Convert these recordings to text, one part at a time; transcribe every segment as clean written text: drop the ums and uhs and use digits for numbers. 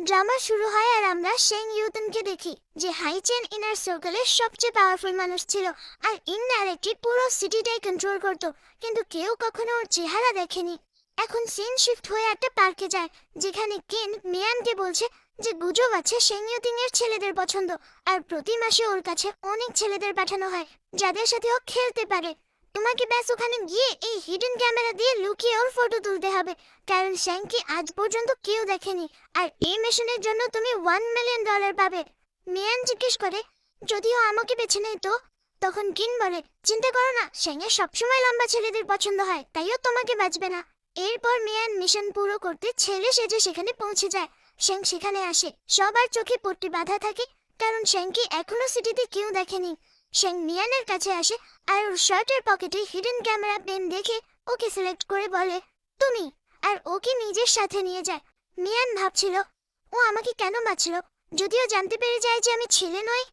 Drama শুরু হয় আর আমরা শেং ইউতনকে দেখি, যে হাইচেন ইনার সার্কেলের সবচেয়ে পাওয়ারফুল মানুষ ছিল আর ইনডাইরেক্টলি পুরো সিটিটাই কন্ট্রোল করত, কিন্তু কেউ কখনো ওর চেহারা দেখেনি। এখন সিন শিফট হয়ে একটা পার্কে যায়, যেখানে কেন মিয়ানকে বলছে যে গুজব আছে শেং ইউতিং এর ছেলেদের পছন্দ, আর প্রতি মাসে ওর কাছে অনেক ছেলেদের পাঠানো হয় যাদের সাথে ও খেলতে পারে। তোমাকে ব্যাস ওখানে গিয়ে এই হিডেন ক্যামেরা দিয়ে লুকিয়ে ওর ফটো তুলতে হবে, কারণ শ্যাংকে আজ পর্যন্ত কেউ দেখেনি। আর এই মিশনের জন্য তুমি $1 মিলিয়ন পাবে। মিয়ান জিজ্ঞেস করে, যদিও আমাকে বেছে নেই তো? তখন কিন বলে, চিন্তা করো না, শ্যাংয়ের সবসময় লম্বা ছেলেদের পছন্দ হয়, তাইও তোমাকে বাঁচবে না। এরপর মিয়ান মিশন পুরো করতে ছেলে সেজে সেখানে পৌঁছে যায়। শ্যাং সেখানে আসে, সবার চোখে পট্টি বাঁধা থাকে, কারণ শ্যাংকে এখনো সিটিতে কেউ দেখেনি। শ্যাং মিয়ানের কাছে আসে আর ওর শার্টের পকেটে হিডেন ক্যামেরা পেন দেখে ওকে সিলেক্ট করে বলে, তুমি। আর ওকে নিজের সাথে নিয়ে যায়। মিয়ান ভাবছিল ও আমাকে কেন বাঁচল, যদিও জানতে পেরে যায় যে আমি ছেলে নই।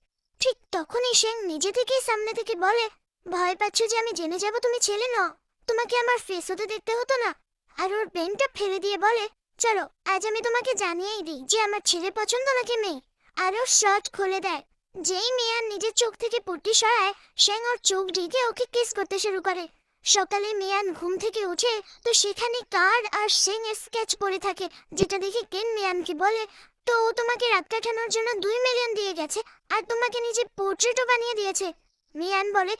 ঠিক তখনই শ্যাং নিজে থেকেই সামনে থেকে বলে, ভয় পাচ্ছ যে আমি জেনে যাব তুমি ছেলে নও? তোমাকে আমার ফেস হতে দেখতে হতো না? আর ওর পেনটা ফেলে দিয়ে বলে, চলো আজ আমি তোমাকে জানিয়েই দিই যে আমার ছেলে পছন্দ নাকি মেয়ে। আর ওর শার্ট খুলে দেয়। যেই মিয়ান নিজের চোখ থেকে পট্টি সরায়, শ্যাং ওর চোখ ঢেকে ওকে কিস করতে শুরু করে। সকালে মিয়ান ঘুম থেকে উঠে তো সেখানে কার্ড আর শ্যাং এর স্কেচ পড়ে থাকে, যেটা দেখে কেন মিয়ানকে বলে, তো ও তোমাকে রাত কাটানোর জন্য $2 মিলিয়ন দিয়ে গেছে আর তোমাকে নিজে পোর্ট্রেটও বানিয়ে দিয়েছে। মিয়ান বলে,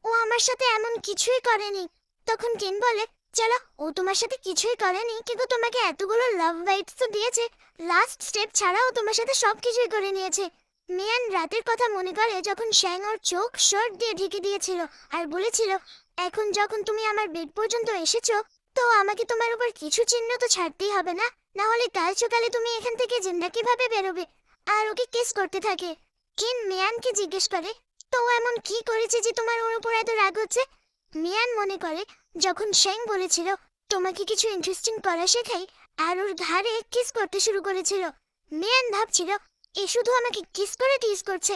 ও আমার সাথে এমন কিছুই করেনি। তখন কেন বলে, চলো, ও তোমার সাথে কিছুই করেনি, কিন্তু তোমাকে এতগুলো লাভ বাইটস তো দিয়েছে। লাস্ট স্টেপ ছাড়াও তোমার সাথে সবকিছুই করে নিয়েছে। মিয়ান রাতের কথা মনে করে যখন শ্যাং ওর চোখ শার্ট দিয়ে ঢেকে দিয়েছিল আর বলেছিল, এখন যখন তুমি আমার বেড পর্যন্ত এসেছো, তো আমাকে তোমার উপর কিছু চিহ্ন তো ছাড়তেই হবে না, না হলে কাল সকালে তুমি এখান থেকে জিন্দা কিভাবে বেরোবে? আর ওকে কিস করতে থাকে। কিন মিয়ানকে জিজ্ঞেস করে, তো ও এমন কি করেছে যে তোমার ওর উপর এত রাগ হচ্ছে? মিয়ান মনে করে যখন শ্যাং বলেছিল তোমাকে কিছু ইন্টারেস্টিং করা শেখাই, আর ওর ঘাড়ে কিস করতে শুরু করেছিল। মিয়ান ভাবছিল এ শুধু আমাকে কিস করে টিস করছে।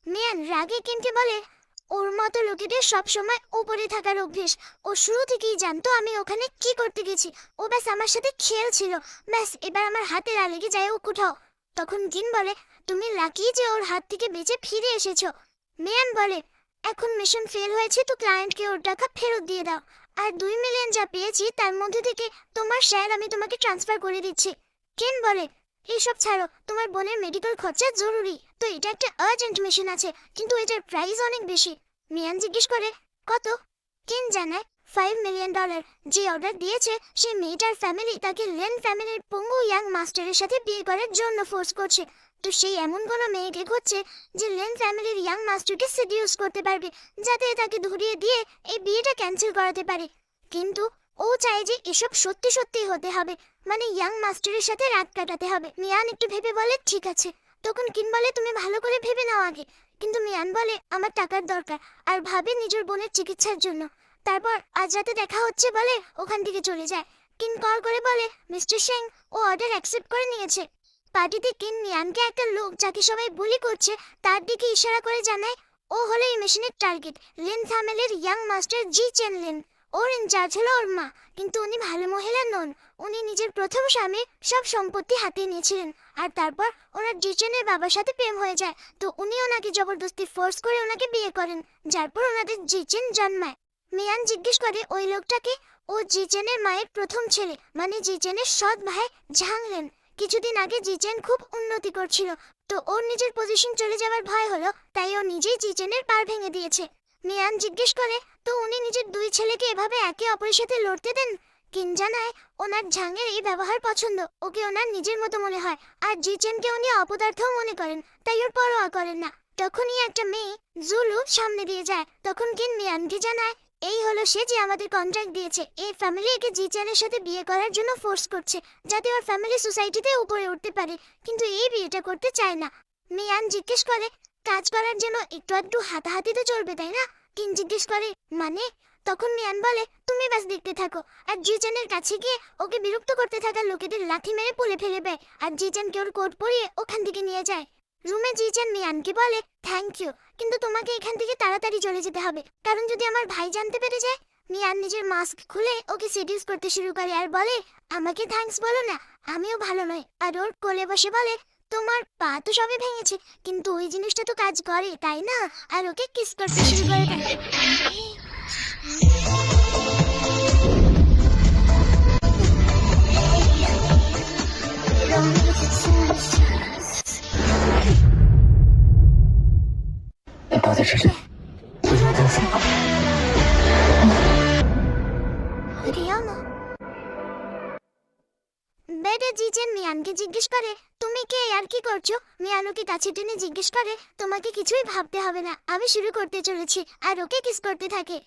মিয়ান রাগে কিনকে বলে, ওর মতো লোকেদের সব সময় উপরে থাকার অভ্যেস। ও শুরু থেকেই জানতো আমি ওখানে কি করতে গেছি। ও ব্যাস আমার সাথে খেলছিল। ব্যাস এবার আমার হাতের আলেগে যায় ও কোথাও। তখন কিন বলে, তুমি লাকি যে ওর হাত থেকে বেঁচে ফিরে এসেছো। মিয়ান বলে, এখন মিশন ফেল হয়েছে তো ক্লায়েন্টকে ওর টাকা ফেরত দিয়ে দাও। আর $2 মিলিয়ন যা পেয়েছি তার মধ্যে থেকে তোমার শেয়ার আমি তোমাকে ট্রান্সফার করে দিচ্ছি। কেন বলে, এইসব ছাড়ো, তোমার বোনের মেডিকেল খরচা জরুরি, তো এটা একটা আর্জেন্ট মিশন আছে, কিন্তু এটার প্রাইস অনেক বেশি। মিয়ান জিজ্ঞেস করে, কত? কেন জানায়, $5 মিলিয়ন। যে অর্ডার দিয়েছে সেই মেয়েটার ফ্যামিলি তাকে লেন ফ্যামিলির পঙ্গু ইয়াং মাস্টারের সাথে বিয়ে করার জন্য ফোর্স করছে। তো সেই এমন কোনো মেয়েকে খুঁজছে যে লেন ফ্যামিলির ইয়াং মাস্টারকে সেডিউস করতে পারবে, যাতে তাকে ধরিয়ে দিয়ে এই বিয়েটা ক্যান্সেল করাতে পারে। কিন্তু ও চায় যে এসব সত্যি সত্যি হতে হবে, মানে ইয়াং মাস্টারের সাথে রাত কাটাতে হবে। মিয়ান একটু ভেবে বলে, ঠিক আছে। তখন কিন বলে, তুমি ভালো করে ভেবে নাও আগে। কিন্তু মিয়ান বলে, আমার টাকার দরকার, আর ভাবে নিজের বোনের চিকিৎসার জন্য। তারপর আজ রাতে দেখা হচ্ছে বলে ওখান থেকে চলে যায়। কিন কল করে বলে, মিস্টার সেং ও অর্ডার অ্যাকসেপ্ট করে নিয়েছে। পার্টিতে কিন মিয়ানকে একটা লোক যাকে সবাই বুলি করছে তার দিকে ইশারা করে জানায়, ও হলো এই মেশিনের টার্গেট, লিন ফ্যামিলির ইয়াং মাস্টার জি চেন লিন। ওর ইনচার্জ হলো ওর মা, কিন্তু উনি ভালো মহিলা নন। উনি নিজের প্রথম স্বামীর সব সম্পত্তি হাতিয়ে নিয়েছিলেন, আর তারপর ওনার জিচেনের বাবার সাথে প্রেম হয়ে যায়। তো উনি ওনাকে জবরদস্তি ফোর্স করে ওনাকে বিয়ে করেন, যার পর ওনাদের জিচেন জন্মায়। মিয়ান জিজ্ঞেস করে ওই লোকটাকে। ও জিচেনের মায়ের প্রথম ছেলে, মানে জিচেনের সৎ ভাই ঝাংলেন। কিছুদিন আগে জিচেন খুব উন্নতি করছিল, তো ওর নিজের পজিশন চলে যাওয়ার ভয় হলো, তাই ও নিজেই জিচেনের পাড় ভেঙে দিয়েছে। মিয়ান জিজ্ঞেস করে, তো উনি নিজের দুই ছেলেকে এভাবে একে অপরের সাথে লড়তে দেন? কিন জানায়, ওনার ঝাংয়ের এই ব্যবহার পছন্দ, ওকে ওনার নিজের মতো মনে হয়, আর জিচেনকে উনি অপদার্থও মনে করেন, তাই ওর পরোয়া করেন না। তখনই একটা মেয়ে জুলু সামনে দিয়ে যায়। তখন কিন মিয়ানকে জানায়, এই হলো সে যে আমাদের কন্ট্রাক্ট দিয়েছে, এই ফ্যামিলি একে জিচেনের সাথে বিয়ে করার জন্য ফোর্স করছে, যাতে ওর ফ্যামিলি সোসাইটিতে উপরে উঠতে পারে, কিন্তু এই বিয়েটা করতে চায় না। মিয়ান জিজ্ঞেস করে, কাজ করার জন্য একটু একটু হাতাহাতি তো চলবে তাই না? কিন জিজ্ঞেস করে, মানে? তখন মিয়ান বলে, তুমি ব্যাস দেখতে থাকো, আর জিচেনের কাছে গিয়ে ওকে বিরক্ত করতে থাকা লোকেদের লাথি মেরে পুলে ফেলে দেয়, আর জিচেনকে ওর কোট পরিয়ে ওখান থেকে নিয়ে যায়। রুমে জিচেন মিয়ানকে বলে, থ্যাংক ইউ, কিন্তু তোমাকে এখান থেকে তাড়াতাড়ি চলে যেতে হবে, কারণ যদি আমার ভাই জানতে পেরে যায় মিয়ান নিজের মাস্ক খুলে ওকে সেডিউস করতে শুরু করে আর বলে, আমাকে থ্যাঙ্কস বলো না, আমিও ভালো নই। আর ওর কোলে বসে বলে, তোমার পা তো সবে ভেঙেছে, কিন্তু ওই জিনিসটা তো কাজ করে, তাই না? আর ওকে কিস করতে শুরু করে দেয়।你到底是谁？为什么这么说话？ রিয়ানা। বেডে জিজেন মিয়ানকে জিজ্ঞেস করে, তুমি কে আর কি করছো? মিয়ান ওকে কাছে টেনে জিজ্ঞেস করে, তোমাকে কিছুই ভাবতে হবে না, আমি শুরু করতে চলেছি। আর ওকে কিস করতে থাকে।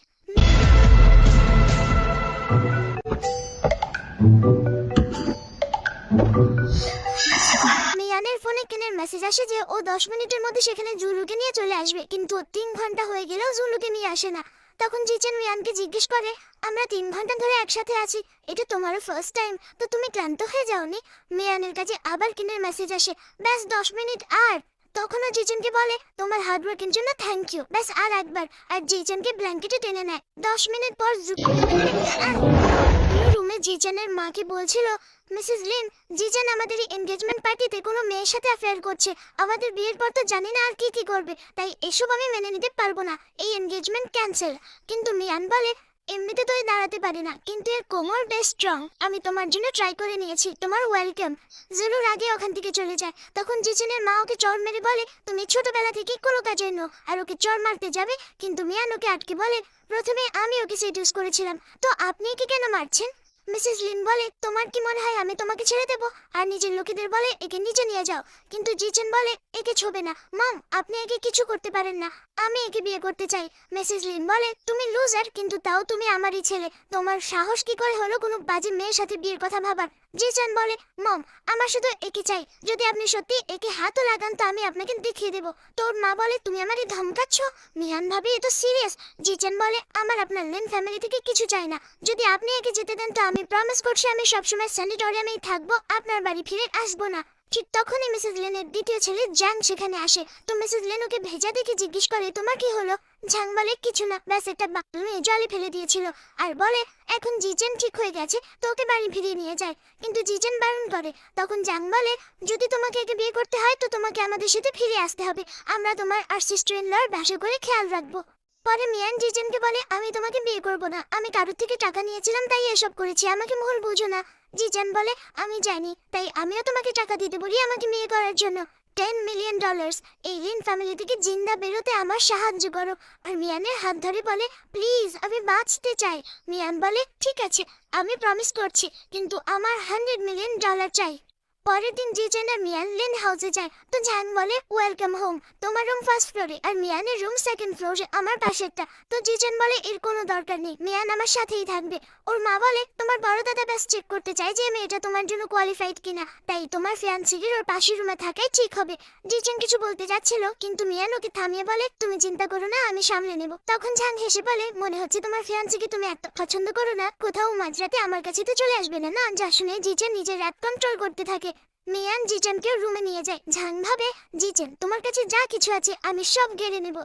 মিয়ানের ফোনে কেনের মেসেজ আসে যে ও 10 মিনিটের মধ্যে সেখানে জুলুকে নিয়ে চলে আসবে, কিন্তু 3 ঘন্টা হয়ে গেলেও জুলুকে নিয়ে আসে না। তখন জিজেন মিয়ানকে জিজ্ঞেস করে, আমরা 3 ঘন্টা ধরে একসাথে আছি, এটা তোমারও ফার্স্ট টাইম, তো তুমি ক্লান্ত হয়ে যাওনি? মিয়ানের কাছে আবার কিনের মেসেজ আসে, ব্যাস 10 মিনিট আর। তখনও জিজেনকে বলে, তোমার হার্ডওয়ার্কের জন্য থ্যাংক ইউ, ব্যাস আর একবার। আর জিজেনকে ব্ল্যাঙ্কেটে টেনে নেয়। 10 মিনিট পর রুমে জিজেনের মাকে বলছিল, মিসেস লিন, জিজেন আমাদের এই এনগেজমেন্ট পার্টিতে কোনো মেয়ের সাথে অ্যাফেয়ার করছে। আমাদের বিয়ের পর তো জানি না আর কি কি করবে, তাই এসব আমি মেনে নিতে পারবো না, এই এনগেজমেন্ট ক্যান্সেল। কিন্তু মিয়ান বলে, এমনিতে তো দাঁড়াতে পারি না, কিন্তু এর কোমর বেশ স্ট্রং, আমি তোমার জন্য ট্রাই করে নিয়েছি, তোমার ওয়েলকাম। জুলুর আগে ওখান থেকে চলে যায়। তখন জিজেনের মা ওকে চড় মেরে বলে, তুমি ছোটবেলা থেকে কোনো কাজের নো, আর ওকে চড় মারতে যাবে। কিন্তু মিয়ান ওকে আটকে বলে, প্রথমে আমি ওকে সেডিউস করেছিলাম, তো আপনি একে কেন মারছেন? মিসেস লিন বলে, তোমার কি মনে হয় আমি তোমাকে ছেড়ে দেবো? আর নিজের লোকেদের বলে, একে নিচে নিয়ে যাও। কিন্তু জিজেন বলে, একে ছোবে না। মম, আপনি একে কিছু করতে পারেন না, আমি একে বিয়ে করতে চাই। মিসেস লিন বলে, তুমি লুজার, কিন্তু তাও তুমি আমারই ছেলে, তোমার সাহস কি করে হলো কোনো বাজে মেয়ের সাথে বিয়ের কথা ভাবার? জিজেন বলে, মম, আমার শুধু একে চাই, যদি আপনি সত্যি একে হাতও লাগান তো আমি আপনাকে দেখিয়ে দেবো। তোর মা বলে, তুমি আমারই ধমকাচ্ছ? মিয়ান ভাবি এ তো সিরিয়াস। জিজেন বলে, আমার আপনার লিন ফ্যামিলি থেকে কিছু চাই না, যদি আপনি একে যেতে দেন তো আমি প্রমিস করছি আমি সবসময় স্যানিটোরিয়ামেই থাকবো, আপনার বাড়ি ফিরে আসবো না। ঠিক তখনই মিসেস লেনের দ্বিতীয় ছেলে জ্যাং সেখানে আসে। তো মিসেস লেন ওকে ভেজা দেখে জিজ্ঞেস করে, তোমার কি হলো? ঝাং বলে, কিছু না, ব্যাস একটা বাথরুমে জলে ফেলে দিয়েছিল। আর বলে, এখন জিজেন ঠিক হয়ে গেছে, তো ওকে বাড়ি ফিরিয়ে নিয়ে যায়। কিন্তু জিজেন বারণ করে। তখন জ্যাং বলে, যদি তোমাকে একে বিয়ে করতে হয় তো তোমাকে আমাদের সাথে ফিরে আসতে হবে, আমরা তোমার আর সিস্টার ইন লর বাসা করে খেয়াল রাখবো। পরে মিয়ান জিজেনকে বলে, আমি তোমাকে বিয়ে করব না, আমি কারোর থেকে টাকা নিয়েছিলাম তাই এসব করেছি, আমাকে ভুল বুঝো না। জিজেন বলে, আমি জানি, তাই আমিও তোমাকে টাকা দিতে বলি আমাকে বিয়ে করার জন্য, $10 মিলিয়ন। এই লিন ফ্যামিলি থেকে জিন্দা বেরোতে আমার সাহায্য করো। আর মিয়ানের হাত ধরে বলে, প্লিজ আমি বাঁচতে চাই। মিয়ান বলে, ঠিক আছে, আমি প্রমিস করছি, কিন্তু আমার $100 মিলিয়ন চাই। পরের দিন জিজেন আর মিয়ান লিন হাউসে যায়। তো ঝ্যাং বলে, ওয়েলকাম হোম, তোমার রুম ফার্স্ট ফ্লোরে আর মিয়ানের রুম সেকেন্ড ফ্লোরে, আমার পাশেরটা। তো জিজেন বলে, এর কোনো দরকার নেই, মিয়ান আমার সাথেই থাকবে। ওর মা বলে, তোমার বড় দাদা ব্যাস চেক করতে চাই যে মেয়েটা তোমার জন্য কোয়ালিফাইড কিনা, তাই তোমার ফিয়ান্সির ওর পাশের রুমে থাকাই ঠিক হবে। জিজেন কিছু বলতে যাচ্ছিল, কিন্তু মিয়ান ওকে থামিয়ে বলে, তুমি চিন্তা করো না, আমি সামলে নেব। তখন ঝ্যাং হেসে বলে, মনে হচ্ছে তোমার ফিয়ান্সিকে তুমি এত পছন্দ করো না, কোথাও মাঝরাতে আমার কাছে তো চলে আসবে না, না? যা শুনে জিজেন নিজের রাত কন্ট্রোল করতে থাকে। মিয়ান জিজেনকে রুমে নিয়ে যায়। ঝাং ভাবে, জিজেন তোমার কাছে যা কিছু আছে আমি সব গেড়ে নেব।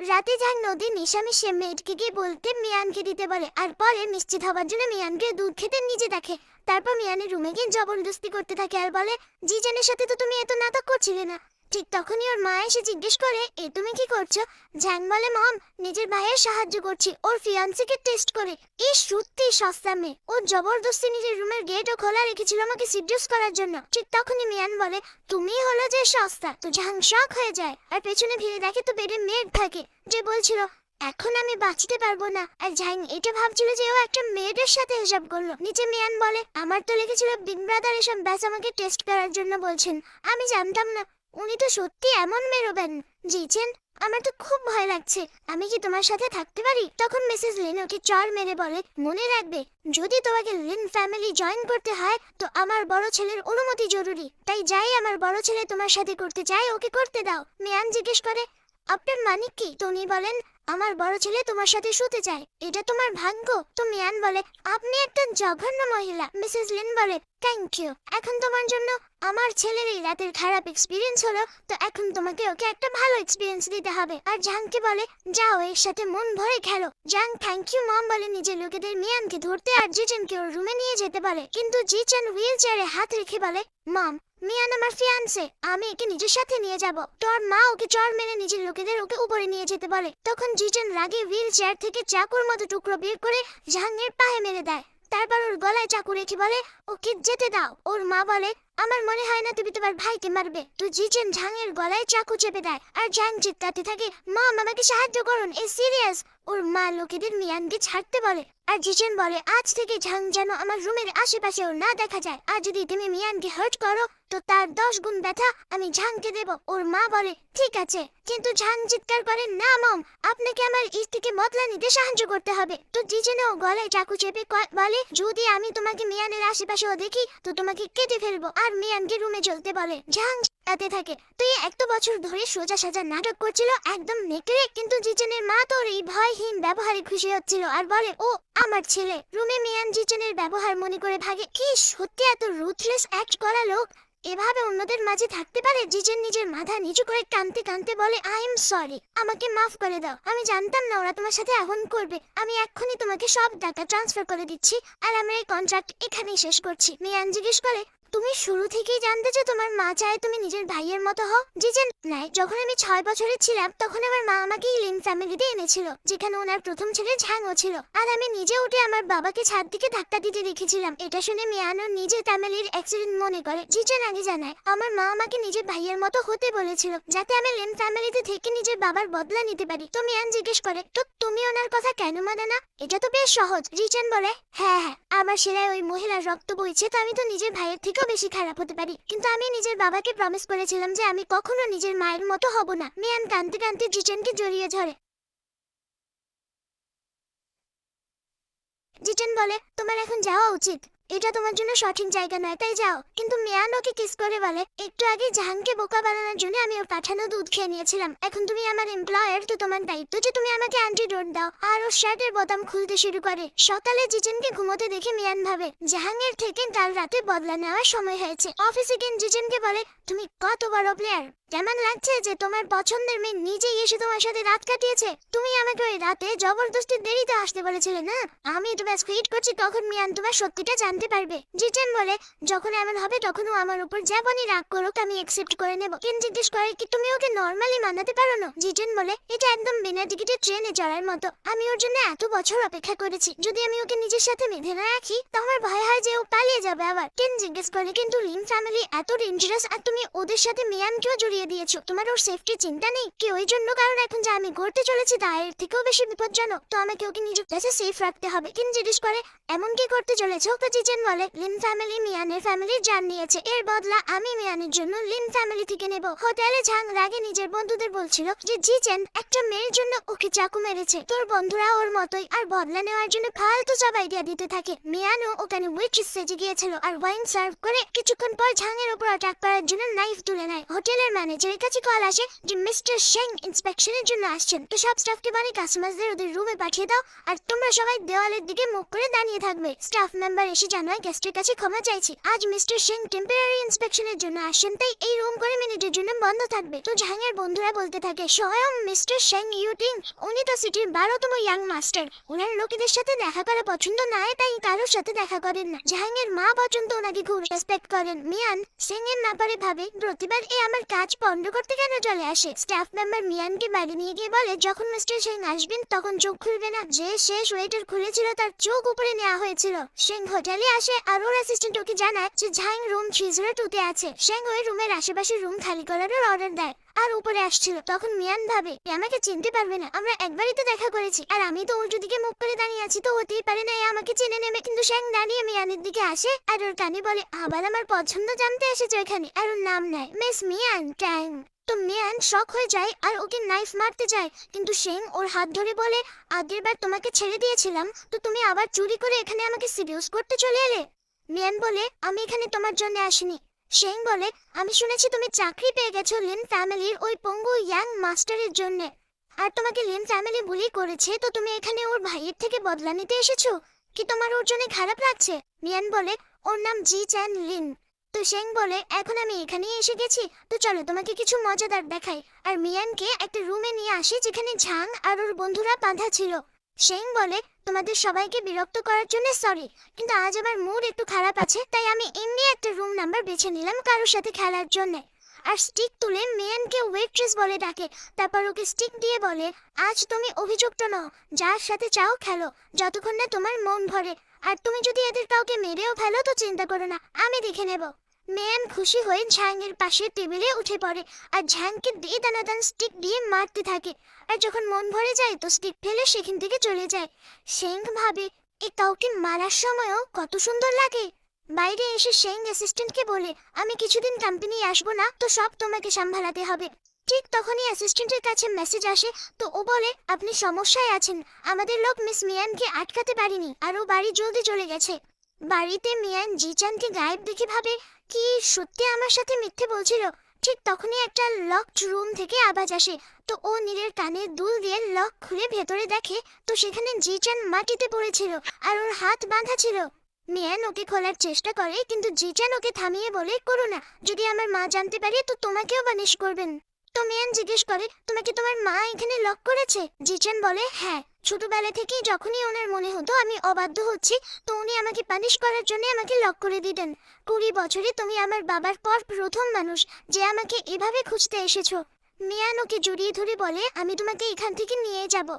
রাতে ঝাং নদী মিশামিশে মেয়েটকে গিয়ে বলতে মিয়ানকে দিতে বলে, আর পরে নিশ্চিত হবার জন্য মিয়ানকে দুধ খেতে নিজে দেখে। তারপর মিয়ানের রুমে গিয়ে জবরদস্তি করতে থাকে আর বলে, জিজেনের সাথে তো তুমি এত নাটক করছিলে না। ঠিক তখনই ওর মা এসে জিজ্ঞেস করে, এ তুমি কি করছো? ঝ্যাং বলে, মম, নিজের ভাইয়ের সাহায্য করছি ওর ফিয়ান্সিকে টেস্ট করে। এই সত্যি সস্তা মেয়ে, ও জবরদস্তি নিজের রুমের গেটও খোলা রেখেছিল আমাকে সিডিউস করার জন্য। ঠিক তখনই মিয়ান বলে, তুমি হলো যে সস্তা। তো ঝ্যাং শক হয়ে যায় আর পেছনে ফিরে দেখে তো বেডে মেড থাকে, যে বলছিল, এখন আমি বাঁচতে পারবো না। আর ঝ্যাং এটা ভাবছিল যে ও একটা মেয়েদের সাথে হিসাব করলো। নিচে মিয়ান বলে, আমার তো লেগেছিল বিগ ব্রাদার এসব ব্যাস আমাকে টেস্ট করার জন্য বলছেন, আমি জানতাম না উনি তো সত্যি এমন মেরোবেন। জিজেন, আমার তো খুব ভয় লাগছে, আমি কি তোমার সাথে থাকতে পারি? তখন মিসেস লিন ওকে চড় মেরে বলে, মনে রাখবে, যদি তোমাকে লিন ফ্যামিলি জয়েন করতে হয় তো আমার বড় ছেলের অনুমতি জরুরি, তাই যাই আমার বড় ছেলে তোমার সাথে করতে চায় ওকে করতে দাও। মিয়ান জিজ্ঞেস করে, আপনার মানে কি? টনি বলেন, আমার বড় ছেলে তোমার সাথে শুতে চায়, এটা তোমার ভাগ্য। তো মিয়ান বলে, আপনি একটা জঘন্য মহিলা। মিসেস লিন বলে, থ্যাংক ইউ, এখন তোমার জন্য আমার ছেলের এই রাতের খারাপ এক্সপিরিয়েন্স হলো, তো এখন তোমাকে ওকে একটা ভালো এক্সপিরিয়েন্স দিতে হবে। আর জাংকে বলে যাও এর সাথে মন ভরে খেলো। জাং থ্যাংক ইউ মম বলে নিজের লোকেদের মিয়ানকে ধরতে আর জিচেনকে ওর রুমে নিয়ে যেতে পারে, কিন্তু জিচেন হুইল চেয়ারে হাত রেখে বলে মম মিয়ান আমার ফিয়ান্সে, আমি একে নিজের সাথে নিয়ে যাব। তোর মা ওকে চড় মেরে নিজের লোকেদের ওকে উপরে নিয়ে যেতে বলে। তখন জিচেন রাগে হুইল চেয়ার থেকে চাকুর মতো টুকরো বের করে জাহাঙ্গের পায়ে মেরে দেয়। তারপর ওর গলায় চাকু রেখে বলে ওকে যেতে দাও। ওর মা বলে আমার মনে হয় না তুমি তোমার ভাইকে মারবে। তো জিচেন ঝাংয়ের গলায় চাকু চেপে দেয় আর ঝাং চিৎকারতে থাকে মম আমাকে সাহায্য করুন, এ সিরিয়াস। ওর মা লোকেদের মিয়ানকে ছাড়তে বলে আর জিচেন বলে আজ থেকে ঝাং যেন আমার রুমের আশেপাশেও না দেখা যায়, আর যদি তুমি মিয়ানকে হার্ট করো তো তার 10 গুণ ব্যথা আমি ঝাংকে দেব। ওর মা বলে ঠিক আছে, কিন্তু ঝাং চিৎকার করে না মম আপনাকে আমার স্ত্রীকে বদলা নিতে সাহায্য করতে হবে। তো জিচেনও গলায় চাকু চেপে বলে যদি আমি তোমাকে মিয়ানের আশেপাশেও দেখি তো তোমাকে কেটে ফেলবো, আর মিয়ানকে রুমে চলতে বলে। ঝাং তাতে থাকে তুই এত বছর ধরে সোজা সাজা নাটক করছিল একদম নেকড়ে, কিন্তু জিচেনের মা তোর এই ভয়হীন ব্যবহারে খুশি হচ্ছিল আর বলে ও আমার ছেলে। রুমে মিয়ান জিচেনের ব্যবহার মনে করে ভাগে, কি সত্যি এত রুথলেস অ্যাক্ট করা লোক এভাবে অন্যদের মাঝে থাকতে পারে। জিচেন নিজের মাথা নিচু করে কাঁদতে কাঁদতে বলে আই এম সরি, আমাকে মাফ করে দাও, আমি জানতাম না ওরা তোমার সাথে এমন করবে। আমি এক্ষুনি তোমাকে সব টাকা ট্রান্সফার করে দিচ্ছি আর আমরা এই কন্ট্রাক্ট এখানেই শেষ করছি। মিয়ান জিজ্ঞেস করে তুমি শুরু থেকেই জানতে যে তোমার মা চায় তুমি নিজের ভাইয়ের মতো হও? জিচেন নাই, যখন আমি 6 বছরের ছিলাম তখন আমার মা আমাকে লিন ফ্যামিলিতে এনেছিল, যেখানে ওনার প্রথম ছেলে ঝাংও ছিল, আর আমি নিজে উঠে আমার বাবাকে ছাদ দিকে ধাক্কা দিতে দেখেছিলাম। এটা শুনে মিয়ানো নিজে ফ্যামিলির অ্যাক্সিডেন্ট মনে করে। জিচেন আগে জানায় আমার মা আমাকে নিজের ভাইয়ের মতো হতে বলেছিল যাতে আমি লিন ফ্যামিলিতে থেকে নিজের বাবার বদলা নিতে পারি। তো মিয়ান জিজ্ঞেস করে তো তুমি ওনার কথা কেন মানে না? এটা তো বেশ সহজ। জিচেন বলে হ্যাঁ আমার সেরাই ওই মহিলার রক্ত বইছে, তো আমি তো নিজের ভাইয়ের থেকেও বেশি খারাপ হতে পারি, কিন্তু আমি নিজের বাবাকে প্রমিস করেছিলাম যে আমি কখনো নিজের মায়ের মতো হব না। মিয়ান কাঁদতে কাঁদতে জিচেনকে জড়িয়ে ধরে। জিচেন বলে তোমার এখন যাওয়া উচিত, এটা তোমার জন্য সঠিক জায়গা নয়, তাই যাও। কিন্তু মিয়ান ওকে কিস করে বলে একটু আগে জাহাংকে বোকা বানানোর জন্য আমি ওর পাঠানো দুধ খেয়ে নিয়েছিলাম, এখন তুমি আমার এমপ্লয়ার, তো তোমার দায়িত্ব যে তুমি আমাকে অ্যান্টিডোট দাও। আর ওর শার্টের বোতাম খুলতে শুরু করে। সকালে জিচেনকে ঘুমোতে দেখে মিয়ান ভাবে জাহাঙ্গের থেকে কাল রাতে বদলা নেওয়ার সময় হয়েছে। অফিসে গিয়ে জিচেনকে বলে তুমি কত বড় প্লেয়ার, কেমন লাগছে যে তোমার পছন্দের মেয়ে নিজেই এসে তোমার সাথে রাত কাটিয়েছে? তুমি আমাকে ওই রাতে জবরদস্তি দেরিতে আসতে বলেছিলে না? আমি তো ব্যাস ওয়েট করছি কখন মিয়ান তোমার সত্যিটা জানতে পারবে। জিচেন বলে যখন এমন হবে তখনও আমার উপর যেমনই রাগ করুক আমি অ্যাকসেপ্ট করে নেব। কেন জিজ্ঞেস করে কি তুমি ওকে নর্মালি মানাতে পারো না? জিচেন বলে এটা একদম বিনা টিকিটে ট্রেনে চড়ার মতো, আমি ওর জন্য এত বছর অপেক্ষা করেছি, যদি আমি ওকে নিজের সাথে বেঁধে না রাখি তো আমার ভয় হয় যে ও পালিয়ে যাবে আবার। কেন জিজ্ঞেস করে কিন্তু লিন ফ্যামিলি এত ডেঞ্জারাস আর তুমি ওদের সাথে মিয়ানকেও জড়িয়ে দিয়েছো, তোমার ওর সেফটি চিন্তা নেই কি? ওই জন্য কারণ এখন যা আমি করতে চলেছি তা এর থেকেও বেশি বিপজ্জনক, তো আমাকে ওকে নিজের কাছে সেফ রাখতে হবে। কেন জিজ্ঞেস করে এমন কি করতে চলেছো? তো জিচেন বলে লিন ফ্যামিলি মিয়ানের ফ্যামিলির জান নিয়েছে, এর বদলা আমি মিয়ানের জন্য লিন ফ্যামিলি থেকে নেব। হোটেলে ঝাং রাগে নিজের বন্ধুদের বলছিল যে জিচেন একটা মেয়ের জন্য ওকে চাকু মেরেছে, তোর বন্ধুরা ওর মতোই আর বদলা নেওয়ার জন্য ফালতু সব আইডিয়া দিতে থাকে। মিয়ানও ওখানে ওয়েট্রেস সেজে গিয়েছিল আর ওয়াইন সার্ভ করে কিছুক্ষণ পর ঝাংয়ের উপর অ্যাটাক করার জন্য নাইফ তুলে নেয়। হোটেলের ম্যানেজারের কাছে কল আসে যে মিস্টার শেং ইন্সপেকশনের জন্য আসছেন, তো সব স্টাফকে বলে কাস্টমারদের ওদের রুমে পাঠিয়ে দাও আর তোমরা সবাই দেওয়ালের দিকে মুখ করে দাঁড়িয়ে থাকবে। স্টাফ মেম্বার এসে জানায় গেস্টের কাছে ক্ষমা চাইছি, আজ মিস্টার শেং টেম্পোরারি ইন্সপেকশনের জন্য আসছেন, তাই এই রুম করে মিনিটের জন্য বন্ধ থাকবে। তো ঝাংয়ের বন্ধুরা বলতে থাকে স্বয়ং মিস্টার শেং ইউটিং, উনি তো সিটির 12তম ইয়াং মাস্টার, ওনার লোকেদের সাথে দেখা করা পছন্দ নয় তাই কারোর সাথে দেখা করেন না। ঝাংয়ের মা পর্যন্ত ওনাকে খুব রেসপেক্ট করেন। মিয়ান শেং এর ব্যাপারে ভাবে প্রতিবার এ আমার কাজ বন্ধ করতে কেন চলে আসে। স্টাফ মেম্বার মিয়ানকে বাড়ি নিয়ে গিয়ে বলে যখন মিস্টার শেং আসবেন তখন চোখ খুলবে না, যে শেষ ওয়েটার খুলেছিল তার চোখ উপরে নেওয়া হয়েছিল। শেং হোটেলে আসে আর ওর অ্যাসিস্ট্যান্ট ওকে জানায় যে ঝাং রুম 302 তে আছে। শেং ওই রুমের আশেপাশে রুম খালি করার অর্ডার দেয় আর উপরে আসছিল। তখন মিয়ান ভাবে আমাকে চিনতে পারবে না, আমরা একবারই তো দেখা করেছি আর আমি তো উল্টো দিকে মুখ করে দাঁড়িয়ে আছি, তো হতেই পারে না আমাকে চিনে নেবে। কিন্তু শেং দাঁড়িয়ে মিয়ানের দিকে আসে আর ওর কানে বলে আবার আমার পছন্দ জানতে এসেছো এখানে, আর ওর নাম নেয় মিস মিয়ান ট্যাং। তো মিয়ান শক হয়ে যায় আর ওকে নাইফ মারতে যায়, কিন্তু শেং ওর হাত ধরে বলে আগেরবার তোমাকে ছেড়ে দিয়েছিলাম, তো তুমি আবার চুরি করে এখানে আমাকে সিডিউস করতে চলে এলে। মিয়ান বলে আমি এখানে তোমার জন্য আসিনি। শেং বলে আমি শুনেছি তুমি চাকরি পেয়ে গেছো লিন ফ্যামিলির ওই পঙ্গু ইয়াং মাস্টারের জন্য, আর তোমাকে লিন ফ্যামিলি বুলি করেছে, তো তুমি এখানে ওর ভাইয়ের থেকে বদলা নিতে এসেছো, কি তোমার ওর জন্য খারাপ লাগছে? মিয়ান বলে ওর নাম জি চ্যান লিন, তো শেং বলে এখন আমি এখানেই এসে গেছি, তো চলো তোমাকে কিছু মজাদার দেখাই। আর মিয়ানকে একটা রুমে নিয়ে আসে যেখানে ঝাং আর ওর বন্ধুরা বাঁধা ছিল। শেং বলে তোমাদের সবাইকে বিরক্ত করার জন্য সরি, কিন্তু আজ আমার মুড একটু খারাপ আছে, তাই আমি এমনি একটা রুম নাম্বার বেছে নিলাম কারোর সাথে খেলার জন্য। আর স্টিক তুলে মেয়ানকে ওয়েট্রেস বলে ডাকে। তারপর ওকে স্টিক দিয়ে বলে আজ তুমি অভিযুক্ত নও, যার সাথে চাও খেলো, যতক্ষণ না তোমার মন ভরে। আর তুমি যদি এদের কাউকে মেরেও ফেলো তো চিন্তা করো না, আমি দেখে নেব। মেয়ান খুশি হয়ে ঝ্যাংয়ের পাশে টেবিলে উঠে পড়ে আর ঝ্যাংকে দিয়ে দানাদান স্টিক দিয়ে মারতে থাকে। আর যখন মন ভরে যায় তো স্টিক ফেলে সেখান থেকে চলে যায়। শেং ভাবে এ কাউকে মারার সময়ও কত সুন্দর লাগে। বাইরে এসে শেং অ্যাসিস্ট্যান্টকে বলে আমি কিছুদিন কোম্পানি আসবো না, তো সব তোমাকে সামলাতে হবে। ঠিক তখনই অ্যাসিস্ট্যান্টের কাছে মেসেজ আসে। তো ও বলে আপনি সমস্যায় আছেন, আমাদের লোক মিস মিয়ানকে আটকাতে পারেনি আর ও বাড়ি জলদি চলে গেছে। বাড়িতে মিয়ান জিচানকে গায়েব দেখে ভাবে কি সত্যি আমার সাথে মিথ্যে বলছিল। ঠিক তখনই একটা লকড রুম থেকে আওয়াজ আসে। তো ও নীরের কানে দুল দিয়ে লক খুলে ভেতরে দেখে তো সেখানে জিচান মাটিতে পড়েছিল আর ওর হাত বাঁধা ছিল। মিয়ান ওকে খোলার চেষ্টা করে কিন্তু জিচান ওকে থামিয়ে বলে করো না, যদি আমার মা জানতে পারে তো তোমাকেও বানিশ করবেন। তো মিয়ান জিজ্ঞেস করে তোমাকে তোমার মা এখানে লক করেছে? জিচান বলে হ্যাঁ, ছোটবেলা থেকেই যখনই ওনার মনে হতো আমি অবাধ্য হচ্ছি তো উনি আমাকে পানিশ করার জন্য আমাকে লক করে দিতেন। 20 বছরে তুমি আমার বাবার পর প্রথম মানুষ যে আমাকে এভাবে খুঁজতে এসেছো। মিয়ান ওকে জড়িয়ে ধরে বলে আমি তোমাকে এখান থেকে নিয়ে যাব।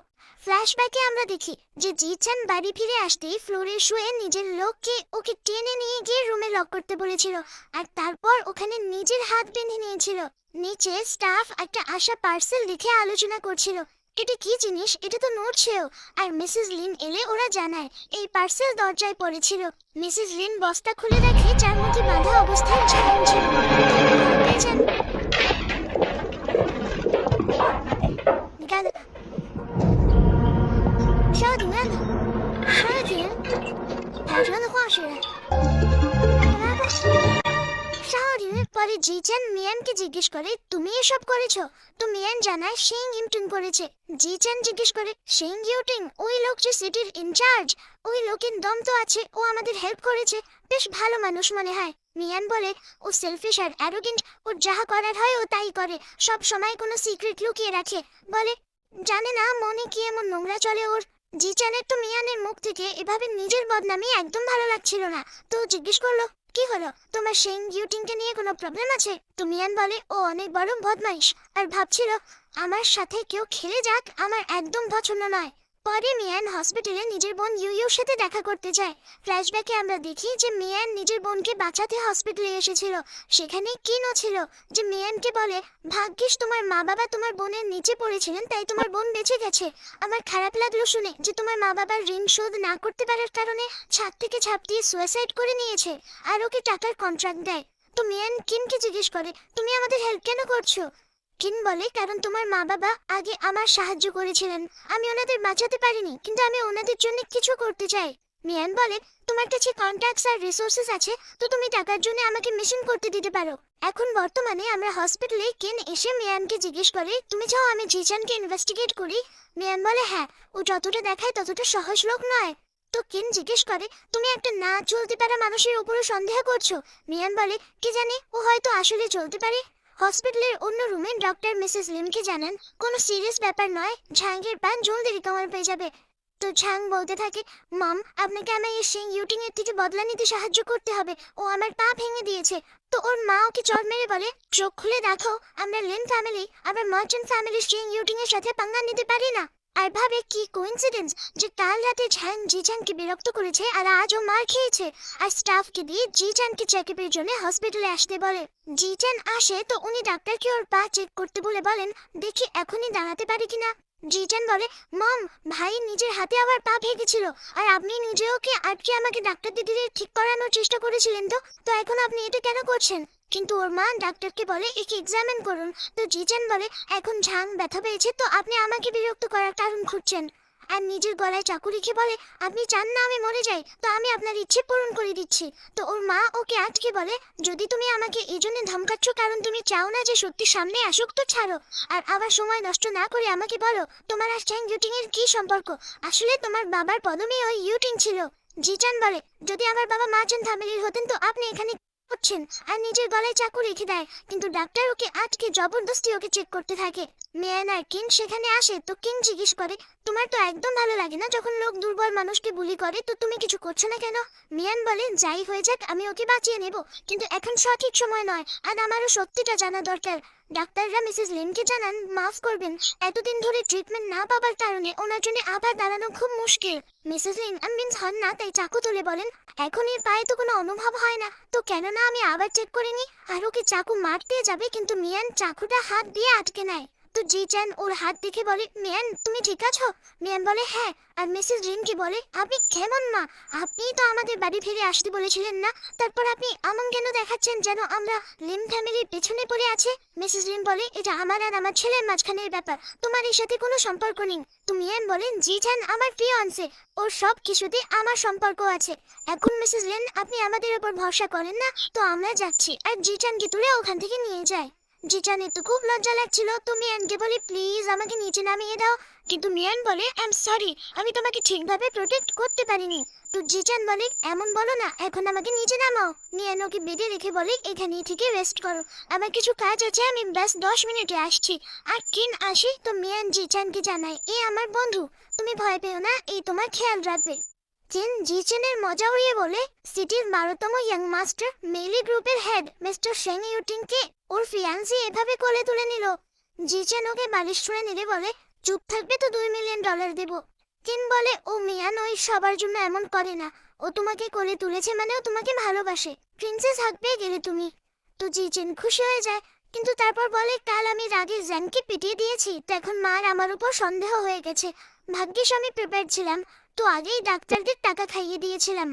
ফ্ল্যাশব্যাকে আমরা দেখি যে জিচান বাড়ি ফিরে আসতেই ফ্লোরে শুয়ে নিজের লোককে ওকে টেনে নিয়ে গিয়ে রুমে লক করতে বলেছিল আর তারপর ওখানে নিজের হাত বেঁধে নিয়েছিল। নিচে স্টাফ একটা আসা পার্সেল দেখে আলোচনা করছিল এটা কি জিনিস, এটা তো নড়ছেও। আর মিসেস লিন এলে ওরা জানায় এই পার্সেল দরজায় পড়েছিল। মিসেস লিন বস্তা খুলে দেখে যার মধ্যে বাঁধা অবস্থায় ঝাড়ন ছিল। পেয়েছেন গাল稍等慢的稍停坦诚的话是来吧সারাদিন পরে জিচান মিয়ানকে জিজ্ঞেস করে তুমি এসব করেছো? তো মিয়ান জানায় শেং ইউটিং করেছে। জিচান জিজ্ঞেস করে শেং ইউটিং ওই লোক যে সিটির ইনচার্জ, ওই লোকের দম তো আছে, ও আমাদের হেল্প করেছে, বেশ ভালো মানুষ মনে হয়। মিয়ান বলে ও সেলফিশ আর অ্যারোগেন্ট, ওর যা করার হয় ও তাই করে, সব সময় কোনো সিক্রেট লুকিয়ে রাখে। বলে জানে না মনে কি এমন নোংরা চলে ওর। জিচানের তো মিয়ানের মুখ থেকে এভাবে নিজের বদনামি একদম ভালো লাগছিল না। তো জিজ্ঞেস করলো কি হলো, তোমার শেং ইউটিংকে নিয়ে কোনো প্রবলেম আছে? তো মিয়ান বলে ও অনেক বড় বদমাইশ আর ভাবছিল আমার সাথে কেউ খেলে যাক আমার একদম পছন্দ নয়। পরে মিয়ান হসপিটালে নিজের বোন ইউইউর সাথে দেখা করতে যায়। ফ্ল্যাশব্যাকে আমরা দেখি যে মিয়ান নিজের বোনকে বাঁচাতে হসপিটালে এসেছিল। সেখানে কিনও ছিল যে মিয়ানকে বলে ভাগ্যিস তোমার মা বাবা তোমার বোনের নিচে পড়েছিলেন তাই তোমার বোন বেঁচে গেছে। আমার খারাপ লাগলো শুনে যে তোমার মা বাবার ঋণ শোধ না করতে পারার কারণে ছাদ থেকে ঝাঁপ দিয়ে সুইসাইড করে নিয়েছে আর ওকে টাকার কন্ট্রাক্ট দেয়। তো মিয়ান কিনকে জিজ্ঞেস করে তুমি আমাদের হেল্প কেন করছো? কিন বলে কারণ তোমার মা বাবা আগে আমার সাহায্য করেছিলেন, আমি ওনাদের বাঁচাতে পারিনি কিন্তু আমি ওনাদের জন্য কিছু করতে চাই। মিয়ান বলে তোমার কাছে কন্ট্যাক্টস আর রিসোর্সেস আছে, তো তুমি টাকার জন্য আমাকে মিশন করতে দিতে পারো। এখন বর্তমানে আমরা হসপিটালে কিন এসে মিয়ানকে জিজ্ঞেস করে তুমি চাও আমি জিচানকে ইনভেস্টিগেট করি? মিয়ান বলে হ্যাঁ, ও যতটা দেখায় ততটা সহজ লোক নয়। তো কিন জিজ্ঞেস করে তুমি একটা না চলতে পারা মানুষের উপরে সন্দেহ করছো? মিয়ান বলে কে জানে, ও হয়তো আসলে চলতে পারে। হসপিটালের অন্য রুমে ডক্টর মিসেস লিমকে জানান কোনো সিরিয়াস ব্যাপার নয়, ঝাংয়ের প্যান জলদি রিকভার পেয়ে যাবে। তো ঝাং বলতে থাকে মম আপনাকে আমার এই শেং ইউটিং এর থেকে বদলা নিতে সাহায্য করতে হবে, ও আমার পা ভেঙে দিয়েছে। তো ওর মা ওকে চড় মেরে বলে চোখ খুলে দেখো আমরা লিন ফ্যামিলি আবার মার্চেন্ট ফ্যামিলির শেং ইউটিং এর সাথে পাঙ্গা নিতে পারি না। আর ভাবে কি কোইন্সিডেন্স যে কাল রাতে ঝ্যাং জিচানকে বিরক্ত করেছে আর আজও মার খেয়েছে। আর স্টাফকে দিয়ে জিচানকে চেকআপের জন্য হসপিটালে আসতে বলে। জিচান আসে তো উনি ডাক্তারকে ওর পা চেক করতে বলে বলেন দেখি এখনই দাঁড়াতে পারি কিনা। জিচান বলে মম ভাই নিজের হাতে আবার পা ভেঙেছিল আর আপনি নিজে ওকে আটকে আমাকে ডাক্তার দিদিদের ঠিক করানোর চেষ্টা করেছিলেন, তো তো এখন আপনি এটা কেন করছেন? কিন্তু ওর মা ডাক্তারকে বলে একে এক্সামিন করুন। তো জিচান বলে এখন ঝাং ব্যথা পেয়েছে তো আপনি আমাকে বিরক্ত করার কারণ খুঁজছেন। আর নিজের গলায় চাকু রেখে বলে আপনি চান না আমি মরে যাই, তো আমি আপনার ইচ্ছে পূরণ করে দিচ্ছি। তো ওর মা ওকে আটকে বলে যদি তুমি আমাকে এই জন্য ধমকাচ্ছ কারণ তুমি চাও না যে সত্যি সামনে আসুক তো ছাড়ো, আর আবার সময় নষ্ট না করে আমাকে বলো তোমার আর চ্যাং ইউটিং এর কি সম্পর্ক? আসলে তোমার বাবার পদমে ওই ইউটিং ছিল। জিচান বলে যদি আমার বাবা মার্চেন্ট ফ্যামিলির হতেন তো আপনি এখানে করছেন আর নিজের গলায় চাকু রেখে দেয়, কিন্তু ডাক্তার ওকে আটকে জবরদস্তি ওকে চেক করতে থাকে। মিয়ান আর কিন সেখানে আসে তো কিন জিজ্ঞেস করে, তোমার তো একদম ভালো লাগে না যখন লোক দুর্বল মানুষকে বুলি করে, তো তুমি কিছু করছো না কেন? মিয়ান বলে, যাই হয়ে যাক আমি ওকে বাঁচিয়ে নেব, কিন্তু এখন সঠিক সময় নয় আর আমারও সত্যিটা জানা দরকার। ডাক্তাররা মিসেস লিনকে জানান, মাফ করবেন, এতদিন ধরে ট্রিটমেন্ট না পাওয়ার কারণে ওনার জন্য আবার দাঁড়ানো খুব মুশকিল। মিসেস লিন কনভিন্স হন না, তাই চাকু তুলে বলেন, এখন এর পায়ে তো কোনো অনুভব হয় না, তো কেন না আমি আবার চেক করে নিই। আর ওকে চাকু মারতে যাবে, কিন্তু মিয়ান চাকুটা হাত দিয়ে আটকে নেয়। তো জি চ্যান ওর হাত দেখে বলে, মিয়ান তুমি ঠিক আছো? মিয়ান বলে, হ্যাঁ। আর মিসেস রিনকে বলে, আপনি কেমন মা? আপনিই তো আমাদের বাড়ি ফিরে আসতে বলেছিলেন না, তারপর আপনি এমন কেন দেখাচ্ছেন যেন আমরা লিন ফ্যামিলির পেছনে পড়ে আছে? মিসেস রিন বলে, এটা আমার আর আমার ছেলের মাঝখানের ব্যাপার, তোমার এর সাথে কোনো সম্পর্ক নেই। তো মিয়ান বলেন, জি চ্যান আমার ফিয়ান্সে, ওর সব কিছুতে আমার সম্পর্ক আছে। এখন মিসেস রিন আপনি আমাদের উপর ভরসা করেন না, তো আমরা যাচ্ছি। আর জি চ্যানকে তুলে ওখান থেকে নিয়ে যায়। জিচানের তো খুব লজ্জা লাগছিল, তো মিয়ানকে বলে, প্লিজ আমাকে নিচে নামিয়ে দাও। কিন্তু মিয়ান বলে, আই এম সরি, আমি তোমাকে ঠিকভাবে প্রোটেক্ট করতে পারিনি। তো জিচান বলে, এমন বলো না, এখন আমাকে নিচে নামাও। মিয়ান ওকে বেডে রেখে বলে, এখানেই থেকে রেস্ট করো, আমার কিছু কাজ আছে, আমি ব্যাস 10 মিনিটে আসছি। আর কিন আসি তো মিয়ান জিচানকে জানায়, এ আমার বন্ধু, তুমি ভয় পেও না, এই তোমার খেয়াল রাখবে। কিন জিচেনের মজা উড়িয়ে বলে, সিটির 12তম ইয়াং মাস্টার মেইলি গ্রুপের হেড মিস্টার শেং ইউটিংকে ওর ফিয়ান্সি এভাবে কোলে তুলে নিল। জিচেন ওকে বালিশ ছুঁড়ে নিলে বলে, চুপ থাকবে তো $2 মিলিয়ন দেব। কিন বলে, ও মিয়ান ওই সবার জন্য এমন করে না, ও তোমাকে কোলে তুলেছে মানে ও তোমাকে ভালোবাসে, প্রিন্সেস হাত পেয়ে গেলে তুমি। তো জিচেন খুশি হয়ে যায়, কিন্তু তারপর বলে, কাল আমি রাগে জ্যানকে পিটিয়ে দিয়েছি, তো এখন মার আমার উপর সন্দেহ হয়ে গেছে। ভাগ্যিস আমি প্রিপেয়ার ছিলাম, তো আগেই ডাক্তারদের টাকা খাইয়ে দিয়েছিলাম।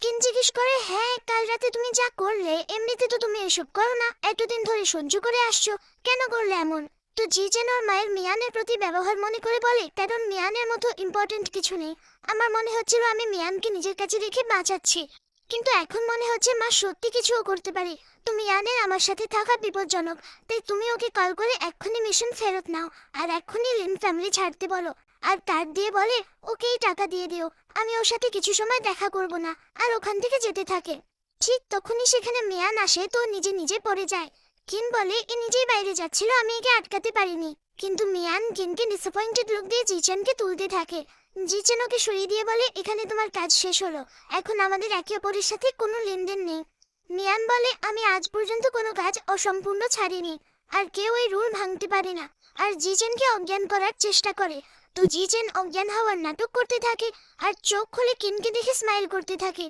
কিন জিজ্ঞেস করে, হ্যাঁ কাল রাতে তুমি যা করলে, এমনিতে তো তুমি এসব করো না, এতদিন ধরে সহ্য করে আসছো, কেন করলে এমন? তো জিজেন ওর মায়ের মিয়ানের প্রতি ব্যবহার মনে করে বলে, কারণ মিয়ানের মতো ইম্পর্টেন্ট কিছু নেই, আমার মনে হচ্ছিল আমি মিয়ানকে নিজের কাছে রেখে বাঁচাচ্ছি, কিন্তু এখন মনে হচ্ছে মা সত্যি কিছুও করতে পারি। তো মিয়ানের আমার সাথে থাকা বিপজ্জনক, তাই তুমি ওকে কল করে এক্ষুনি মিশন ফেরত নাও আর এক্ষুনি লিন ফ্যামিলি ছাড়তে বলো। আর কার্ড দিয়ে বলে, ওকেই টাকা দিয়ে দিও, আমি ওর সাথে কিছু সময় দেখা করব না। আর ওখান থেকে যেতে থাকে। ঠিক তখনই সেখানে মিয়ান আসে, তো নিজে নিজে পড়ে যায়। কিন বলে, এ নিজেই বাইরে যাচ্ছিল, আমি একে আটকাতে পারিনি। কিন্তু মিয়ান কিনকে ডিসঅ্যাপয়েন্টেড লুক দিয়ে জিচেনকে তুলতে থাকে। জিচেন ওকে সরিয়ে দিয়ে বলে, এখানে তোমার কাজ শেষ হলো, এখন আমাদের একে অপরের সাথে কোনো লেনদেন নেই। মিয়ান বলে, আমি আজ পর্যন্ত কোনো কাজ অসম্পূর্ণ ছাড়িনি, আর কেউ এই রুল ভাঙতে পারে না। আর জিচেনকে অজ্ঞান করার চেষ্টা করে। তো জিচেন অজ্ঞান হওয়ার নাটক করতে থাকে আর চোখ খুলে কিনকে দেখে স্মাইল করতে থাকে।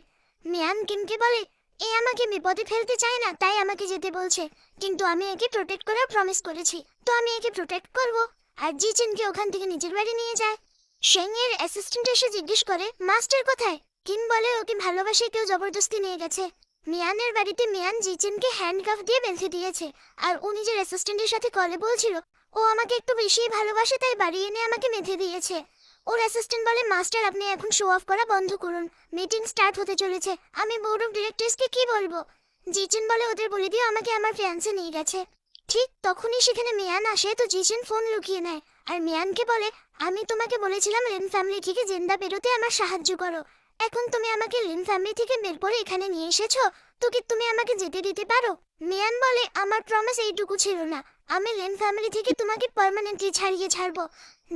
মিয়ান কিনকে বলে, এ আমাকে বিপদে ফেলতে চায় না, তাই আমাকে যেতে বলছে, কিন্তু আমি একে প্রোটেক্ট করার প্রমিস করেছি, তো আমি একে প্রোটেক্ট করব। আর জিচেনকে ওখান থেকে নিজের বাড়ি নিয়ে যায়। শেং এর অ্যাসিস্ট্যান্ট এসে জিজ্ঞেস করে, মাস্টার কোথায়? কিন বলে, ওকে ভালোবাসে কেউ জবরদস্তি নিয়ে গেছে। মিয়ানের বাড়িতে মিয়ান জিচেনকে হ্যান্ডকাফ দিয়ে বেঁধে দিয়েছে, আর ও নিজের অ্যাসিস্ট্যান্টের সাথে কলে বলছিল, ও আমাকে একটু বেশিই ভালোবাসে, তাই বাড়ি এনে আমাকে বেঁধে দিয়েছে। ওর অ্যাসিস্ট্যান্ট বলে, মাস্টার আপনি এখন শো অফ করা বন্ধ করুন, মিটিং স্টার্ট হতে চলেছে, আমি বোর্ড অফ ডিরেক্টরসকে কি বলবো? জিচেন বলে, ওদের বলে দিও আমাকে আমার ফিয়ান্সে নিয়ে গেছে। ঠিক তখনই সেখানে মিয়ান আসে, তো জিচেন ফোন লুকিয়ে নেয় আর মিয়ানকে বলে, আমি তোমাকে বলেছিলাম লিন ফ্যামিলি থেকে জেন্দা বেরোতে আমার সাহায্য করো, এখন তুমি আমাকে লিন ফ্যামিলি থেকে বের করে এখানে নিয়ে এসেছো, তো কি তুমি আমাকে যেতে দিতে পারো? মিয়ান বলে, আমার প্রমিস এইটুকু ছিল না, আমি লিন ফ্যামিলি থেকে তোমাকে পার্মানেন্টলি ছাড়বো।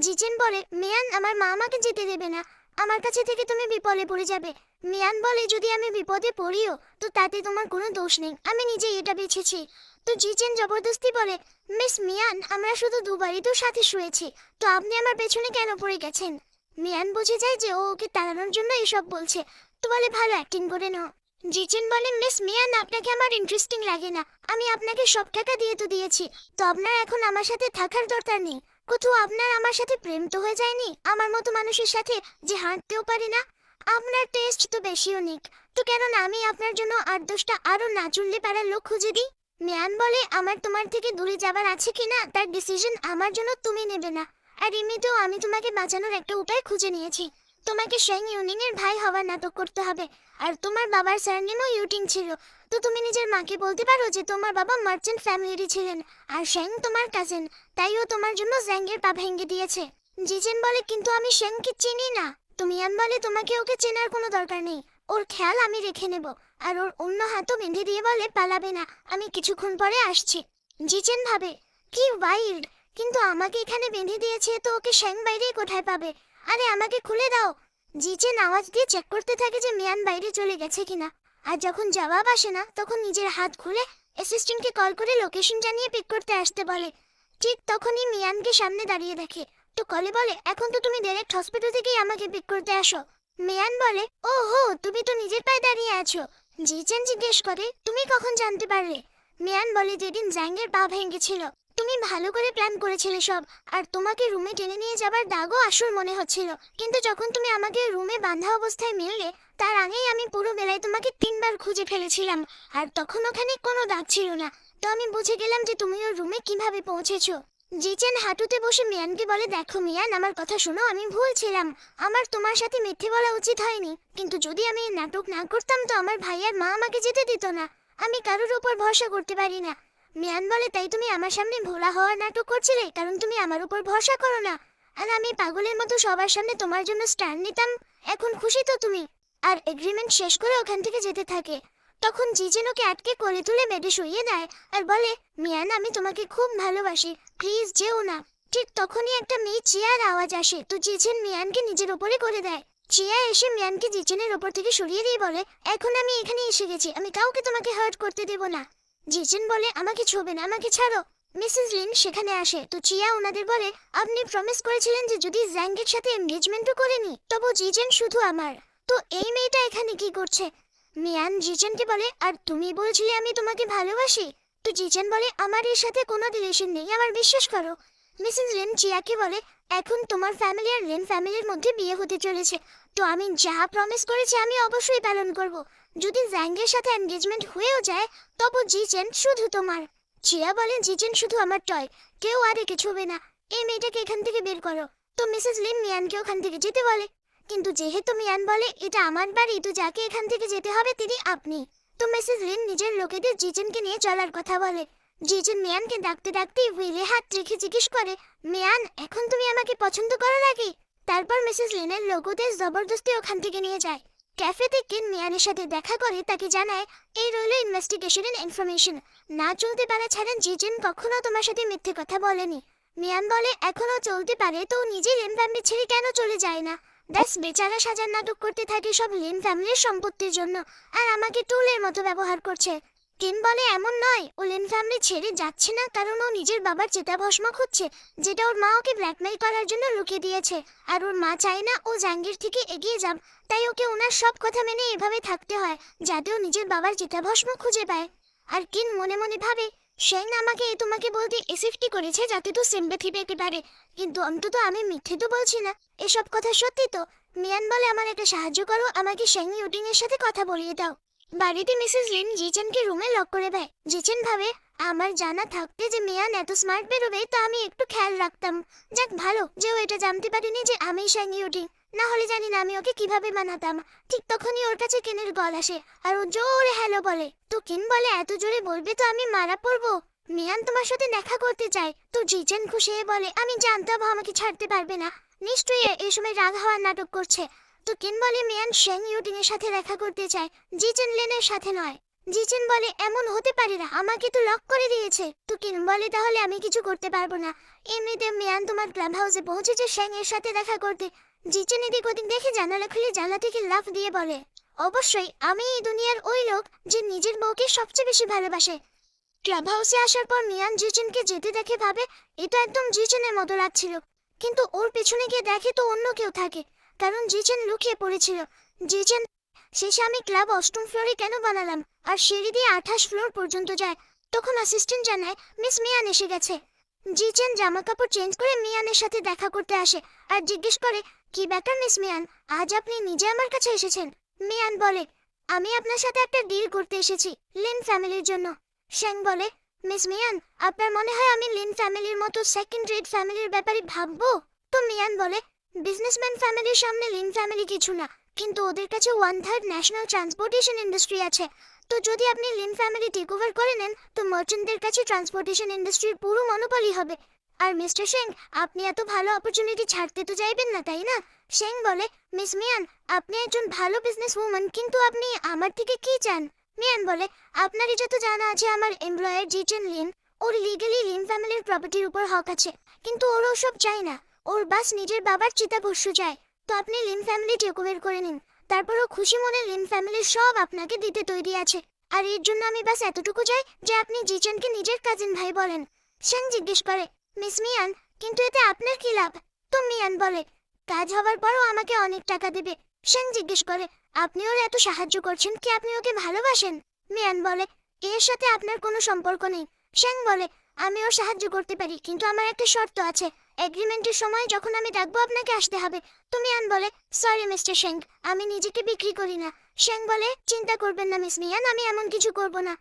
জিচেন বলে, মিয়ান আমার মা আমাকে যেতে দেবে না, আমার কাছে থেকে তুমি বিপদে পড়ে যাবে। মিয়ান বলে, যদি আমি বিপদে পড়িও তো তাতে তোমার কোনো দোষ নেই, আমি নিজেই এটা বেছেছি। তো জিচেন জবরদস্তি বলে, মিস মিয়ান আমরা শুধু দুবারই তো সাথে শুয়েছি, তো আপনি আমার পেছনে কেন পড়ে গেছেন? মিয়ান বুঝে যায় যে ও ওকে তাড়ানোর জন্য এসব বলছে, তো বলে, ভালো অ্যাক্টিং করে নাও। জিচেন বলে, মিস মিয়ান আপনাকে আমার ইন্টারেস্টিং লাগে না, আমি আপনাকে সব টাকা দিয়ে তো দিয়েছি, তো আপনার এখন আমার সাথে থাকার দরকার নেই। কোথাও আপনার আমার সাথে প্রেম তো হয়ে যায়নি আমার মতো মানুষের সাথে যে হাঁটতেও পারি না? আপনার টেস্ট তো বেশি ইউনিক, তো কেন না আমি আপনার জন্য 8-10টা আরো না চুললে পারার লোক খুঁজে দিই? মিয়ান বলে, আমার তোমার থেকে দূরে যাবার আছে কিনা তার ডিসিশন আমার জন্য তুমি নেবে না, আর এমনিতেও আমি তোমাকে বাঁচানোর একটা উপায় খুঁজে নিয়েছি, তোমাকে শেং ইউনিং এর ভাই হওয়ার নাটক করতে হবে, আর তোমার বাবার সারনেমও ইউটিং ছিল, তো তুমি নিজের মাকে বলতে পারো যে তোমার বাবা মার্চেন্ট ফ্যামিলিরই ছিলেন, আর শেং তোমার কাজিন, তাই ও তোমার জন্য জ্যাঙ্গের পা ভেঙে দিয়েছে। জিজেন বলে, কিন্তু আমি শেংকে চিনি না। তো মিয়ান বলে, তোমাকে ওকে চেনার কোনো দরকার নেই, ওর খেয়াল আমি রেখে নেব, আর ওর অন্য হাতও বেঁধে দিয়ে বলে পালাবে না, আমি কিছুক্ষণ পরে আসছি। জিচেন ভাবে কি ওয়াইল্ড, কিন্তু আমাকে এখানে বেঁধে দিয়েছে, তো ওকে শ্যাং বাইরে কোথায় পাবে? আরে আমাকে খুলে দাও। জিচেন আওয়াজ দিয়ে চেক করতে থাকে যে মিয়ান বাইরে চলে গেছে কিনা। আর যখন জবাব আসে না তখন নিজের হাত খুলে অ্যাসিস্ট্যান্টকে কল করে লোকেশন জানিয়ে পিক করতে আসতে বলে। ঠিক তখনই মিয়ানকে সামনে দাঁড়িয়ে দেখে, তো কলে বলে এখন তো তুমি ডাইরেক্ট হসপিটাল থেকেই আমাকে পিক করতে আসো। মিয়ান বলে ও হো, তুমি তো নিজের পায়ে দাঁড়িয়ে আছো। জিচেন জিজ্ঞেস করে তুমি কখন জানতে পারলে? মিয়ান বলে যেদিন জ্যাঙ্গের পা ভেঙেছিল তুমি ভালো করে প্ল্যান করেছিলে সব, আর তোমাকে রুমে টেনে নিয়ে যাবার দাগও আসল মনে হচ্ছিল, কিন্তু যখন তুমি আমাকে রুমে বাঁধা অবস্থায় মিললে তার আগেই আমি পুরো বেলায় তোমাকে 3বার খুঁজে ফেলেছিলাম, আর তখন ওখানে কোনো দাগ ছিল না। তো আমি বুঝে গেলাম যে তুমি ওর রুমে কিভাবে পৌঁছেছো। জিচেন হাঁটুতে বসে মিয়ানকে বলে দেখো মিয়ান, আমার কথা শোনো, আমি ভুল ছিলাম, আমার তোমার সাথে মিথ্যে বলা উচিত হয়নি, কিন্তু যদি আমি এই নাটক না করতাম তো আমার ভাই আর মা আমাকে যেতে দিত না, আমি কারোর উপর ভরসা করতে পারি না। মিয়ান বলে তাই তুমি আমার সামনে ভোলা হওয়ার নাটক করছিলে কারণ তুমি আমার উপর ভরসা করো না, আর আমি পাগলের মতো সবার সামনে তোমার জন্য স্ট্যান্ড নিতাম, এখন খুশি তো তুমি? আর এগ্রিমেন্ট শেষ করে ওখান থেকে যেতে থাকে। তখন জিজেন ওকে আটকে কোলে তুলে বেডে শুইয়ে দেয় আর বলে মিয়ান আমি তোমাকে খুব ভালোবাসি, প্লিজ যেও না। ঠিক তখনই একটা মেয়ে চিয়ার আওয়াজ আসে, তো জিজেন মিয়ানকে নিজের ওপরে করে দেয়। চিয়া এসে মিয়ানকে জিজেনের ওপর থেকে সরিয়ে দিয়ে বলে এখন আমি এখানে এসে গেছি, আমি কাউকে তোমাকে হার্ট করতে দেব না। জিজেন বলে আমাকে ছোবে না, আমাকে ছাড়ো। মিসেস লিন সেখানে আসে, তো চিয়া ওনাদের বলে আপনি প্রমিস করেছিলেন যে যদি জ্যাঙ্গের সাথে এনগেজমেন্টও করে নি তবু জিজেন শুধু আমার, তো এই মেয়েটা এখানে কি করছে? মিয়ান জিজেনকে বলে আর তুমি বলছিলে আমি তোমাকে ভালোবাসি, তো জিজেন বলে আমার এর সাথে কোনো রিলেশন নেই, আমার বিশ্বাস করো। মিসেস লিন চিয়াকে বলে এখন তোমার ফ্যামিলি আর লিন ফ্যামিলির মধ্যে বিয়ে হতে চলেছে, তো আমি যা প্রমিস করেছি আমি অবশ্যই পালন করব, যদি জ্যাঙ্গের সাথে এনগেজমেন্ট হয়েও যায় তবু জিজেন শুধু তোমার। চিয়া বলে জিজেন শুধু আমার টয়, কেউ আর একে ছুবে না, এই মেয়েটাকে এখান থেকে বের করো। তো মিসেস লিন মিয়ানকে ওখান থেকে যেতে বলে, কিন্তু যেহেতু মিয়ান বলে এটা আমার বাড়ি, তো যাকে এখান থেকে যেতে হবে তিনি আপনি। তো মিসেস লিন নিজের লোকেদের জিজেনকে নিয়ে চলার কথা বলে। জিজেন মিয়ানকে ডাকতে ডাকতে হুইলে হাত রেখে জিজ্ঞেস করে মিয়ান এখন তুমি আমাকে পছন্দ করো নাকি? তারপর মিসেস লিনের লোকেদের জবরদস্তি ওখান থেকে নিয়ে যায়। ক্যাফেতে কিন মিয়ানের সাথে দেখা করে তাকে জানায় এই রইল ইনভেস্টিগেশনের ইনফরমেশন, না চলতে পারা ছাড়া জিজেন কখনো তোমার সাথে মিথ্যে কথা বলেনি। মিয়ান বলে এখনো চলতে পারে তো নিজের লিন ফ্যামিলি ছেড়ে কেন চলে যায় না? ব্যাস বেচারা সাজার নাটক করতে থাকে সব লিন ফ্যামিলির সম্পত্তির জন্য, আর আমাকে টুলের মতো ব্যবহার করছে। কিন বলে এমন নয়, ও লিন ফ্যামিলি ছেড়ে যাচ্ছে না কারণ ও নিজের বাবার চিতাভস্ম খুঁজছে, যেটা ওর মা ওকে ব্ল্যাকমেইল করার জন্য লুকিয়ে দিয়েছে, আর ওর মা চায় না ও জাঙ্গির থেকে এগিয়ে যান, তাই ওকে ওনার সব কথা মেনে এভাবে থাকতে হয় যাতে ও নিজের বাবার চিতাভস্ম খুঁজে পায়। আর কিন মনে মনে ভাবে শ্যাং আমাকে তোমাকে বলতে এসিফটি করেছে যাতে তো সিম্প্যাথি পেতে পারে, কিন্তু অন্তত আমি মিথ্যে তো বলছি না, এসব কথা সত্যি তো। মিয়ান বলে আমার একটা সাহায্য করো, আমাকে শ্যাং ইউটিং এর সাথে কথা বলিয়ে দাও। বাড়িতে মিসেস লিন জিচেনকে রুমে লক করে দেয়। জিচেন ভাবে আমার জানা থাকতে যে মিয়ান এত স্মার্ট বেরোবে তা আমি একটু খেয়াল রাখতাম, যাক ভালো যে ও এটা জানতে পারিনি যে আমি শ্যাং ইউটিং, না হলে জানি না আমি ওকে কিভাবে বানাতাম। ঠিক তখনই ওর কাছে কিনের কল আসে আর ও জোরে হ্যালো বলে, তো কিন বলে এত জোরে বলবে তো আমি মারা পড়বো, মিয়ান তোমার সাথে দেখা করতে চায়। তো জিচেন খুশি হয়ে বলে আমি জানতাম আমাকে ছাড়তে পারবে না, নিশ্চয়ই এই সময় রাগ হওয়ার নাটক করছে। তো কিন বলে মিয়ান শ্যাং ইউটিং এর সাথে দেখা করতে চায়, জিচেন লেনের সাথে নয়। জিচেন বলে এমন হতে পারে না, আমাকে তো লক করে দিয়েছে। তো কিন বলে তাহলে আমি কিছু করতে পারবো না, এমনিতে মিয়ান তোমার ক্লাব হাউসে পৌঁছেছে শ্যাং এর সাথে দেখা করতে। জিচেন এদিক ওদিক দেখে জানালা খুলে জানলা থেকে লাফ দিয়ে বলে অবশ্যই আমি এই দুনিয়ার ওই লোক যে নিজের বউকে সবচেয়ে বেশি ভালোবাসে। ক্লাব হাউসে আসার পর মিয়ান জিচেনকে যেতে দেখে ভাবে এটা একদম জিচেনের মতো লাগছিল, কিন্তু ওর পেছনে গিয়ে দেখে তো অন্য কেউ থাকে, কারণ জিচেন লুকিয়ে পড়েছিল। জিচেন শেষে আমি ক্লাব 8ম ফ্লোরে কেন বানালাম, আর সিঁড়ি দিয়ে 28 ফ্লোর পর্যন্ত যায়। তখন অ্যাসিস্ট্যান্ট জানায় মিস মিয়ান এসে গেছে। জিচেন জামা কাপড় চেঞ্জ করে মিয়ানের সাথে দেখা করতে আসে আর জিজ্ঞেস করে কি ব্যাপার মিস মিয়ান, আজ আপনি নিজে আমার কাছে এসেছেন? মিয়ান বলে আমি আপনার সাথে একটা ডিল করতে এসেছি লিন ফ্যামিলির জন্য। শ্যাং বলে মিস মিয়ান আপনার মনে হয় আমি লিন ফ্যামিলির মতো সেকেন্ড রেট ফ্যামিলির ব্যাপারে ভাববো? তো মিয়ান বলে বিজনেসম্যান ফ্যামিলির সামনে লিন ফ্যামিলি কিছু না, কিন্তু ওদের কাছে 1/3 ন্যাশনাল ট্রান্সপোর্টেশন ইন্ডাস্ট্রি আছে, তো যদি আপনি লিন ফ্যামিলি টেক ওভার করে নেন তো মার্চেন্টদের কাছে ট্রান্সপোর্টেশন ইন্ডাস্ট্রির পুরো মনোপলি হবে। আর মিস্টার সেং, আপনি এত ভালো অপরচুনিটি ছাড়তে তো চাইবেন না, তাই না? সেং বলে, মিস মিয়ান, আপনি একজন ভালো বিজনেস উম্যান, কিন্তু আপনি আমার থেকে কি চান? মিয়ান বলে, আপনার এটা তো জানা আছে আমার এমপ্লয়ার জিচেন লিন, ওর লিগালি লিন ফ্যামিলির প্রপার্টির উপর হক আছে, কিন্তু ওর ওসব চাই না। ওর বাস নিজের বাবার চিতাভস্ম চায়। তো আপনি লিন ফ্যামিলি টেক ওভার করে নিন, তারপরও খুশি মনে লিন ফ্যামিলির সব আপনাকে দিতে তৈরি আছে। আর এর জন্য আমি বাস এতটুকু চাই যে আপনি জিচেনকে নিজের কাজিন ভাই বলেন। সেং জিজ্ঞেস করে, মিস মিয়ান, কিন্তু এতে আপনার কি লাভ? তো মিয়ান বলে, কাজ হওয়ার পরও আমাকে অনেক টাকা দেবে। সেং জিজ্ঞেস করে, আপনি ওর এত সাহায্য করছেন কি আপনি ওকে ভালোবাসেন? মিয়ান বলে, এর সাথে আপনার কোনো সম্পর্ক নেই। সেং বলে, আমি ওর সাহায্য করতে পারি, কিন্তু আমার একটা শর্ত আছে। এগ্রিমেন্টের সময় যখন আমি ডাকবো আপনাকে আসতে হবে। তো মিয়ান বলে, সরি মিস্টার সেং, আমি নিজেকে বিক্রি করি না। সেং বলে, চিন্তা করবেন না মিস মিয়ান, আমি এমন কিছু করব না।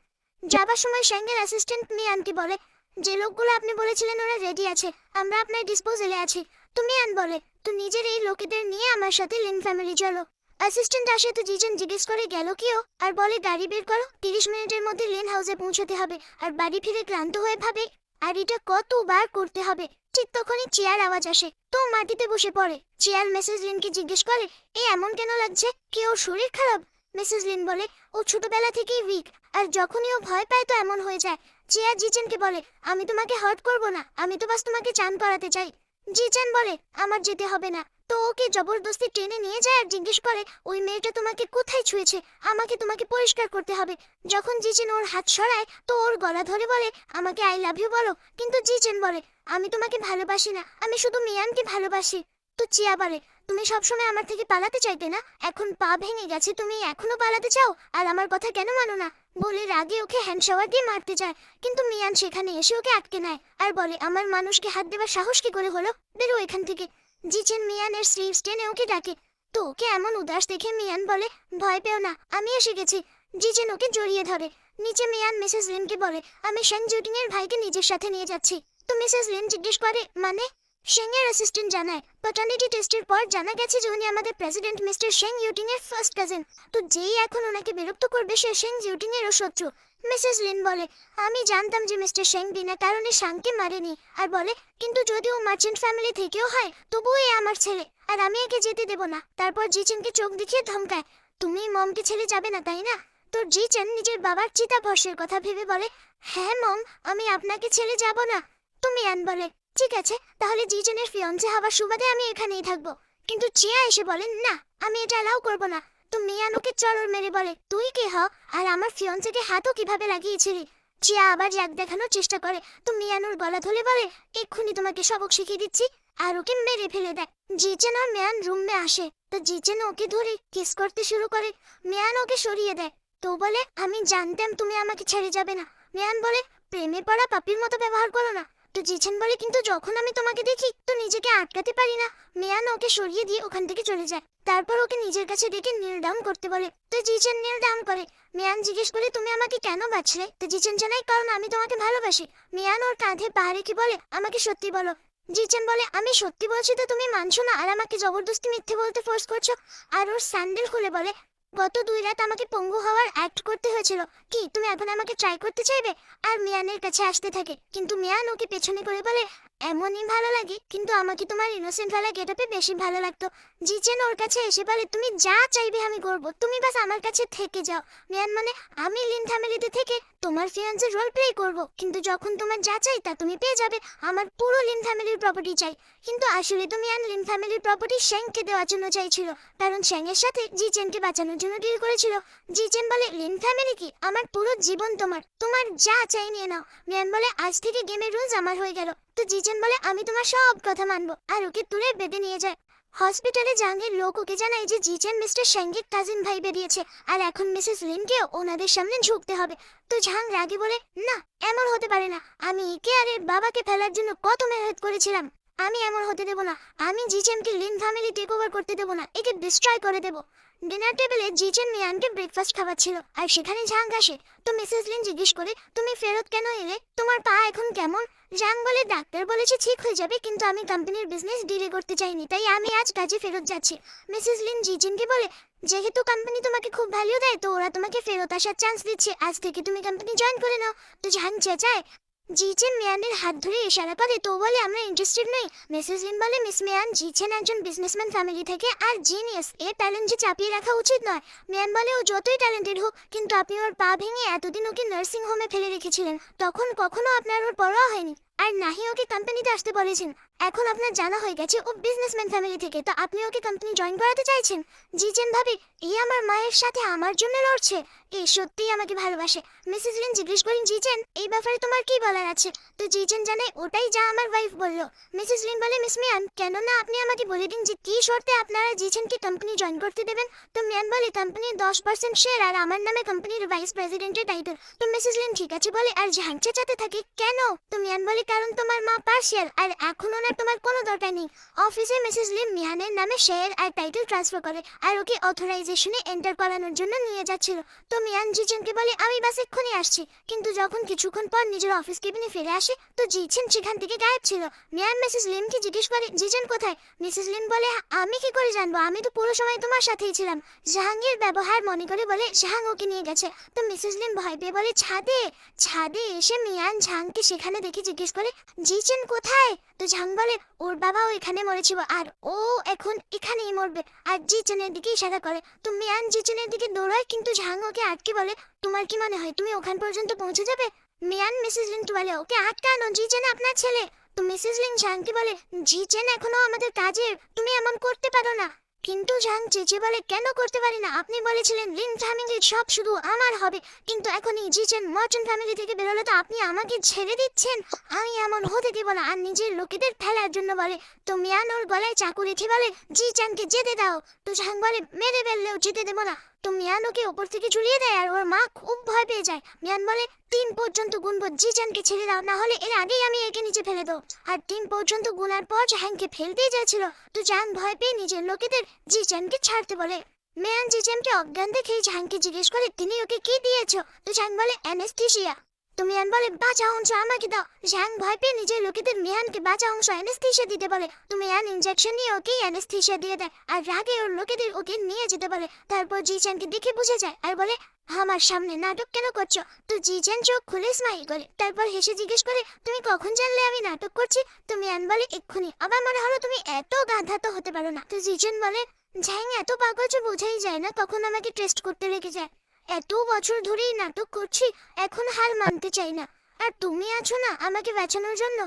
যাবার সময় সেংয়ের অ্যাসিস্ট্যান্ট মিয়ানকে বলে, যে লোকগুলো আপনি বলেছিলেন ওরা রেডি আছে, আমরা আপনার ডিসপোজালে আছি। তো মিয়ান বলে, তো নিজের এই লোকেদের নিয়ে আমার সাথে লিন ফ্যামিলি চলো। অ্যাসিস্ট্যান্ট আসে, তো জিজেন জিজ্ঞেস করে গেল কিও, আর বলে গাড়ি বের করো, 30 মিনিটের মধ্যে লিন হাউসে পৌঁছতে হবে। আর বাড়ি ফিরে ক্লান্ত হয়ে ভাবে, আর এটা কতবার করতে হবে। ঠিক তখনই চেয়ার আওয়াজ আসে, তো মাটিতে বসে পড়ে। চেয়ার মেসেজ লিনকে জিজ্ঞেস করে, এ এমন কেন লাগছে, কি ওর শরীর খারাপ? মেসেজ লিন বলে, ও ছোটবেলা থেকেই উইক, আর যখনই ও ভয় পায় তো এমন হয়ে যায়। চেয়ার জিচেনকে বলে, আমি তোমাকে হার্ট করব না, আমি তো বাস তোমাকে চান করাতে চাই। জিচেন বলে, আমার যেতে হবে না। তো ওকে জবরদস্তি টেনে নিয়ে যায় আর জিজ্ঞেস করে, ওই মেয়েটা তোমাকে কোথায় ছুঁয়েছে, আমাকে তোমাকে পরিষ্কার করতে হবে। যখন জিচেন ওর হাত সরায় তো ওর গলা ধরে বলে, আমাকে আই লাভ ইউ বলো। কিন্তু জিচেন বলে, আমি তোমাকে ভালোবাসি না, আমি শুধু মিয়ানকে ভালোবাসি। তো চিয়া বলে, তুমি সবসময় আমার থেকে পালাতে চাইতে না, এখন পা ভেঙে গেছে, তুমি এখনো পালাতে চাও, আর আমার কথা কেন মানো না? বলে রাগে ওকে হ্যান্ড শাওয়ার দিয়ে মারতে যায়, কিন্তু মিয়ান সেখানে এসে ওকে আটকে নেয় আর বলে, আমার মানুষকে হাত দেবার সাহস কি করে হলো, বেরো এখান থেকে। জিচেন মিয়ানের স্লিভস টেনে ওকে ডাকে। তো ওকে এমন উদাস দেখে মিয়ান বলে, ভয় পেও না, আমি এসে গেছি। জিচেন ওকে জড়িয়ে ধরে। নিচে মিয়ান মিসেস লিনকে বলে, আমি শেং জুটিং এর ভাইকে নিজের সাথে নিয়ে যাচ্ছি। তো মিসেস লিন জিজ্ঞেস করে, মানে? শেং এর অ্যাসিস্ট্যান্ট জানায়, প্যাটার্নিটি টেস্টের পর জানা গেছে যে উনি আমাদের প্রেসিডেন্ট মিস্টার শেং ইউটিং এর ফার্স্ট কাজিন। তো যেই এখন ওনাকে বিরক্ত করবে সে শেং ইউটিং এরও শত্রু। মিসেস লিন বলে, আমি জানতাম যে মিস্টার শেং বিনা কারণে শাংকে মারেনি। আর বলে, কিন্তু যদি ও মার্চেন্ট ফ্যামিলি থেকেও হয় তবুও এ আমার ছেলে, আর আমি একে যেতে দেব না। তারপর জিচেনকে চোখ দেখিয়ে ধমকায়, তুমি মমকে ছেড়ে যাবে না, তাই না? তো জিচেন নিজের বাবার চিতাভস্মের কথা ভেবে বলে, হ্যাঁ মম, আমি আপনাকে ছেড়ে যাব না। তো মিয়ান বলে, ঠিক আছে, তাহলে জিজেনের ফিয়ন্সে হওয়ার সুবাদে আমি এখানেই থাকবো। কিন্তু চিয়া এসে বলেন, না, আমি এটা অ্যালাউ করবো না। তো মিয়ান ওকে চড়র মেরে বলে, তুই কে হ, আর আমার ফিয়ন্সেকে হাতও কিভাবে লাগিয়েছিলি? চিয়া আবার রাগ দেখানোর চেষ্টা করে। তো মিয়ান ওর গলা ধরে বলে, এক্ষুনি তোমাকে সবক শিখিয়ে দিচ্ছি, আর ওকে মেরে ফেলে দেয়। জিচেন আর মিয়ান রুমে আসে, তো জিচেন ওকে ধরে কিস করতে শুরু করে। মিয়ান ওকে সরিয়ে দেয়। তো বলে, আমি জানতাম তুমি আমাকে ছেড়ে যাবে না। মিয়ান বলে, প্রেমে পড়া পাপির মতো ব্যবহার করো না। তো জিছেন বলে, কিন্তু যখন আমি তোমাকে দেখি তো নিজেকে আটকাতে পারি না। মিয়ান ওকে সরিয়ে দিয়ে ওখান থেকে চলে যায়। তারপর ওকে নিজের কাছে ডেকে নীল ডাউন করতে বলে। তো জিছেন নীল ডাউন করে। মিয়ান জিজ্ঞেস করে, তুমি আমাকে কেন বাঁচলে? তো জিছেন জানায়, কারণ আমি তোমাকে ভালোবাসি। মিয়ান ওর কাঁধে পা রেখে বলে, আমাকে সত্যি বলো। জিছেন বলে, আমি সত্যি বলছি তো তুমি মানছো না, আর আমাকে জবরদস্তি মিথ্যে বলতে ফোর্স করছো। আর ওর স্যান্ডেল খুলে বলে, গত 2 রাত আমাকে পঙ্গু হওয়ার অ্যাক্ট করতে হয়েছিল, কি তুমি এখন আমাকে ট্রাই করতে চাইবে? আর মিয়ানের কাছে আসতে থাকে, কিন্তু মিয়ান ওকে পেছনে করে বলে, এমনই ভালো লাগে, কিন্তু আমাকে তোমার ইনোসেন্ট वाला গেটআপে বেশি ভালো লাগতো। জিচেন ওর কাছে এসে বলে, তুমি যা চাইবে আমি করব, তুমি বাস আমার কাছে থেকে যাও। মিয়ান মানে, আমি লিন ফ্যামিলিতে থেকে তোমার ফিয়ান্সের রোল প্লে করব, কিন্তু যখন তোমার যা চাই তা তুমি পেয়ে যাবে। আমার পুরো লিন ফ্যামিলির প্রপার্টি চাই। কিন্তু আসলে তো মিয়ান লিন ফ্যামিলির প্রপার্টি শেংকে দেওয়ার জন্য চাইছিল, কারণ শেংয়ের সাথে জিচেনকে বাঁচানোর জন্য ডিল করেছিল। জিচেন বলে, লিন ফ্যামিলি কি, আমার পুরো জীবন তোমার, তোমার যা চাই নিয়ে নাও। মিয়ান বলে, আজ থেকে গেমের রুলস আমার হয়ে গেল। তো জিচেন বলে, আমি তোমার সব কথা মানবো, আর ওকে তুলে বেডে নিয়ে যায়। হসপিটালে জাহাঙ্গীর লোক ওকে জানায় যে জিচেন মিস্টার শেংয়ের কাজিন ভাই বেরিয়েছে, আর এখন মিসেস লিনকেও ওনাদের সামনে ঝুঁকতে হবে। তো জাহাং রাগে বলে, না, এমন হতে পারে না, আমি একে আর এর বাবাকে ফেলার জন্য কত মেহনত করেছিলাম, আমি এমন হতে দেব না। আমি জিচেনকে লিন ফ্যামিলি টেক ওভার করতে দেব না, একে ডিস্ট্রয় করে দেব। ডিনার টেবিলে জিচেন মিয়ানকে ব্রেকফাস্ট খাওয়াচ্ছিল, আর সেখানে ঝাং আসে। তো মিসেস লিন জিজ্ঞেস করে, তুমি ফেরত কেন এলে, তোমার পা এখন কেমন? জাং বলে, ডাক্তার বলেছে ঠিক হয়ে যাবে, কিন্তু আমি কোম্পানির বিজনেস ডিলে করতে চাইনি, তাই আমি আজ কাজে ফেরত যাচ্ছি। মিসেস লিন জিচেনকে বলে, যেহেতু কোম্পানি তোমাকে খুব ভ্যালু দেয় তো ওরা তোমাকে ফেরত আসার চান্স দিচ্ছে, আজ থেকে তুমি কোম্পানি জয়েন করে নাও। তো জাং চেঁচায়, জিচেন মিয়ানের হাত ধরে ইশারা করে, তো বলে আমরা ইন্টারেস্টেড নই। মিসেস লিন বলে, মিস মিয়ান, জিচেন একজন বিজনেসম্যান ফ্যামিলি থেকে আর জিনিয়াস, এর ট্যালেন্ট যে চাপিয়ে রাখা উচিত নয়। মিয়ান বলে, ও যতই ট্যালেন্টেড হোক, কিন্তু আপনি ওর পা ভেঙে এতদিন ওকে নার্সিং হোমে ফেলে রেখেছিলেন, তখন কখনো আপনার ওর পরোয়া হয়নি, আর নাহি ওকে কোম্পানিতে আসতে বলেছেন। এখন আপনার জানা হয়ে গেছে ও বিজনেসম্যান ফ্যামিলি থেকে, তো আপনি ওকে কোম্পানি জয়েন করাতে চাইছেন। জিচেন ভাবে, এই আমার মায়ের সাথে আমার জন্য লড়ছে, এই সত্যিই আমাকে ভালোবাসে। মিসেস লিন জিজ্ঞেস করেন, জিচেন এই ব্যাপারে তোমার কি বলার আছে? তো জিচেন জানে ওটাই যা আমার ওয়াইফ বলল। মিসেস লিন বলে, মিস মিয়ান, কেন না আপনি আমাকে বলে দিন যে কি শর্তে আপনারা জিচেনকে কোম্পানি জয়েন করতে দেবেন। তো মিয়ান বলে, কোম্পানির 10% শেয়ার আর আমার নামে কোম্পানির ভাইস প্রেসিডেন্টের টাইটেল। তো মিসেস লিন ঠিক আছে বলে, আর ঝাং চেঁচাতে থাকে, কেন? তো মিয়ান বলে, কারণ তোমার মা পার্সিয়াল, আর এখন ওনার তোমার কোনো দরকার নেই। অফিসে মিসেস লিন মিয়ানের নামে শেয়ার আর টাইটেল ট্রান্সফার করে, আর ওকে অথরাইজেশনে এন্টার করানোর জন্য নিয়ে যাচ্ছিল। তো মিয়ান জিচেনকে বলে, আমি বাস এক্ষুনি আসছি। কিন্তু যখন কিছুক্ষণ পর নিজের অফিস কেবিনে ফিরে আসে, তো জিচেন সেখান থেকে গায়েব ছিল। মিয়ান মিসেস লিনকে জিজ্ঞেস করে, জিচেন কোথায়? মিসেস লিন বলে, আমি কি করে জানবো, আমি তো পুরো সময় তোমার সাথেই ছিলাম। জাহাঙ্গীর ব্যবহার মনে করে বলে, জাহাং ওকে নিয়ে গেছে। তো মিসেস লিন ভয় পেয়ে বলে, ছাদে। ছাদে এসে মিয়ান ঝাংকে সেখানে দেখে জিজ্ঞেস করে, জিচেন কোথায়? তো ঝাং বলে, ওর বাবাও এখানে মরেছিল, আর ও এখন এখানেই মরবে, আর জিচেনের দিকে ইশারা করে। তো মিয়ান জিচেনের দিকে দৌড়ায়, কিন্তু ঝাং ওকে আটকে বলে, তোমার কি মনে হয় তুমি ওখান পর্যন্ত পৌঁছে যাবে? মিয়ান মিসেস লিন বলে, ওকে আটকানো, জিচেন আপনার ছেলে। তো মিসেস লিন ঝাংকে বলে, জিচেন এখনো আমাদের কাজের, তুমি এমন করতে পারো না। কিন্তু ঝাং চেঁচিয়ে বলে, কেন করতে পারি না? আপনি বলেছিলেন লিন ফ্যামিলির সব শুধু আমার হবে, কিন্তু এখন এই জিচেন মার্চেন্ট ফ্যামিলি থেকে বেরোলে তো আপনি আমাকে ছেড়ে দিচ্ছেন। আমি এমন হতে দেব না। আর নিজের লোকেদের ফেলার জন্য বলে। তো মিয়ান ওর গলায় চাকু রেখে বলে, জিচানকে যেতে দাও। তো ঝাং বলে, মেরে ফেললেও যেতে দেবো না। তো মিয়ান ওকে ওপর থেকে ঝুলিয়ে দেয়, আর ওর মা খুব ভয় পেয়ে যায়। মিয়ান বলে, 3 পর্যন্ত গুনবো, জিচানকে ছেড়ে দাও, না হলে এর আগেই আমি একে নিচে ফেলে দেবো। আর 3 পর্যন্ত গুনার পর জাহাংকে ফেলতেই যাচ্ছিল, তো জাহাং ভয় পেয়ে নিজের লোকেদের জিচানকে ছাড়তে বলে। মিয়ান জিচানকে অজ্ঞান দেখেই জাহাংকে জিজ্ঞেস করে, তুমি ওকে কি দিয়েছো? তো জাহাং বলে, অ্যানেস্থেশিয়া। তো মিয়ান বলে, বাঁচা অংশ আমাকে দাও। জাহাং ভয় পেয়ে নিজের লোকেদের মিয়ানকে বাঁচা অংশ অ্যানেস্থেশিয়া দিতে বলে। তো মিয়ান ইনজেকশন নিয়ে ওকে অ্যানেস্থেশিয়া দিয়ে দেয়, আর রাগে ওর লোকেদের ওকে নিয়ে যেতে বলে। তারপর জিচানকে দেখে বুঝে যায়, আর বলে, আমার সামনে নাটক কেন করছো? তো জিচান চোখ খুলে স্মাইল করে, তারপর হেসে জিজ্ঞেস করে, তুমি কখন জানলে আমি নাটক করছি? তো মিয়ান বলে, এক্ষুনি। আবার মনে হলো তুমি এত গাধা তো হতে পারো না। তো জিচান বলে, ঝ্যাং এত পাগল যে বোঝাই যায় না, কখন আমাকে টেস্ট করতে রেখে যায়। এত বছর ধরেই নাটক করছি, এখন হার মানতে চাই না। আর তুমি আছো না আমাকে বাঁচানোর জন্য।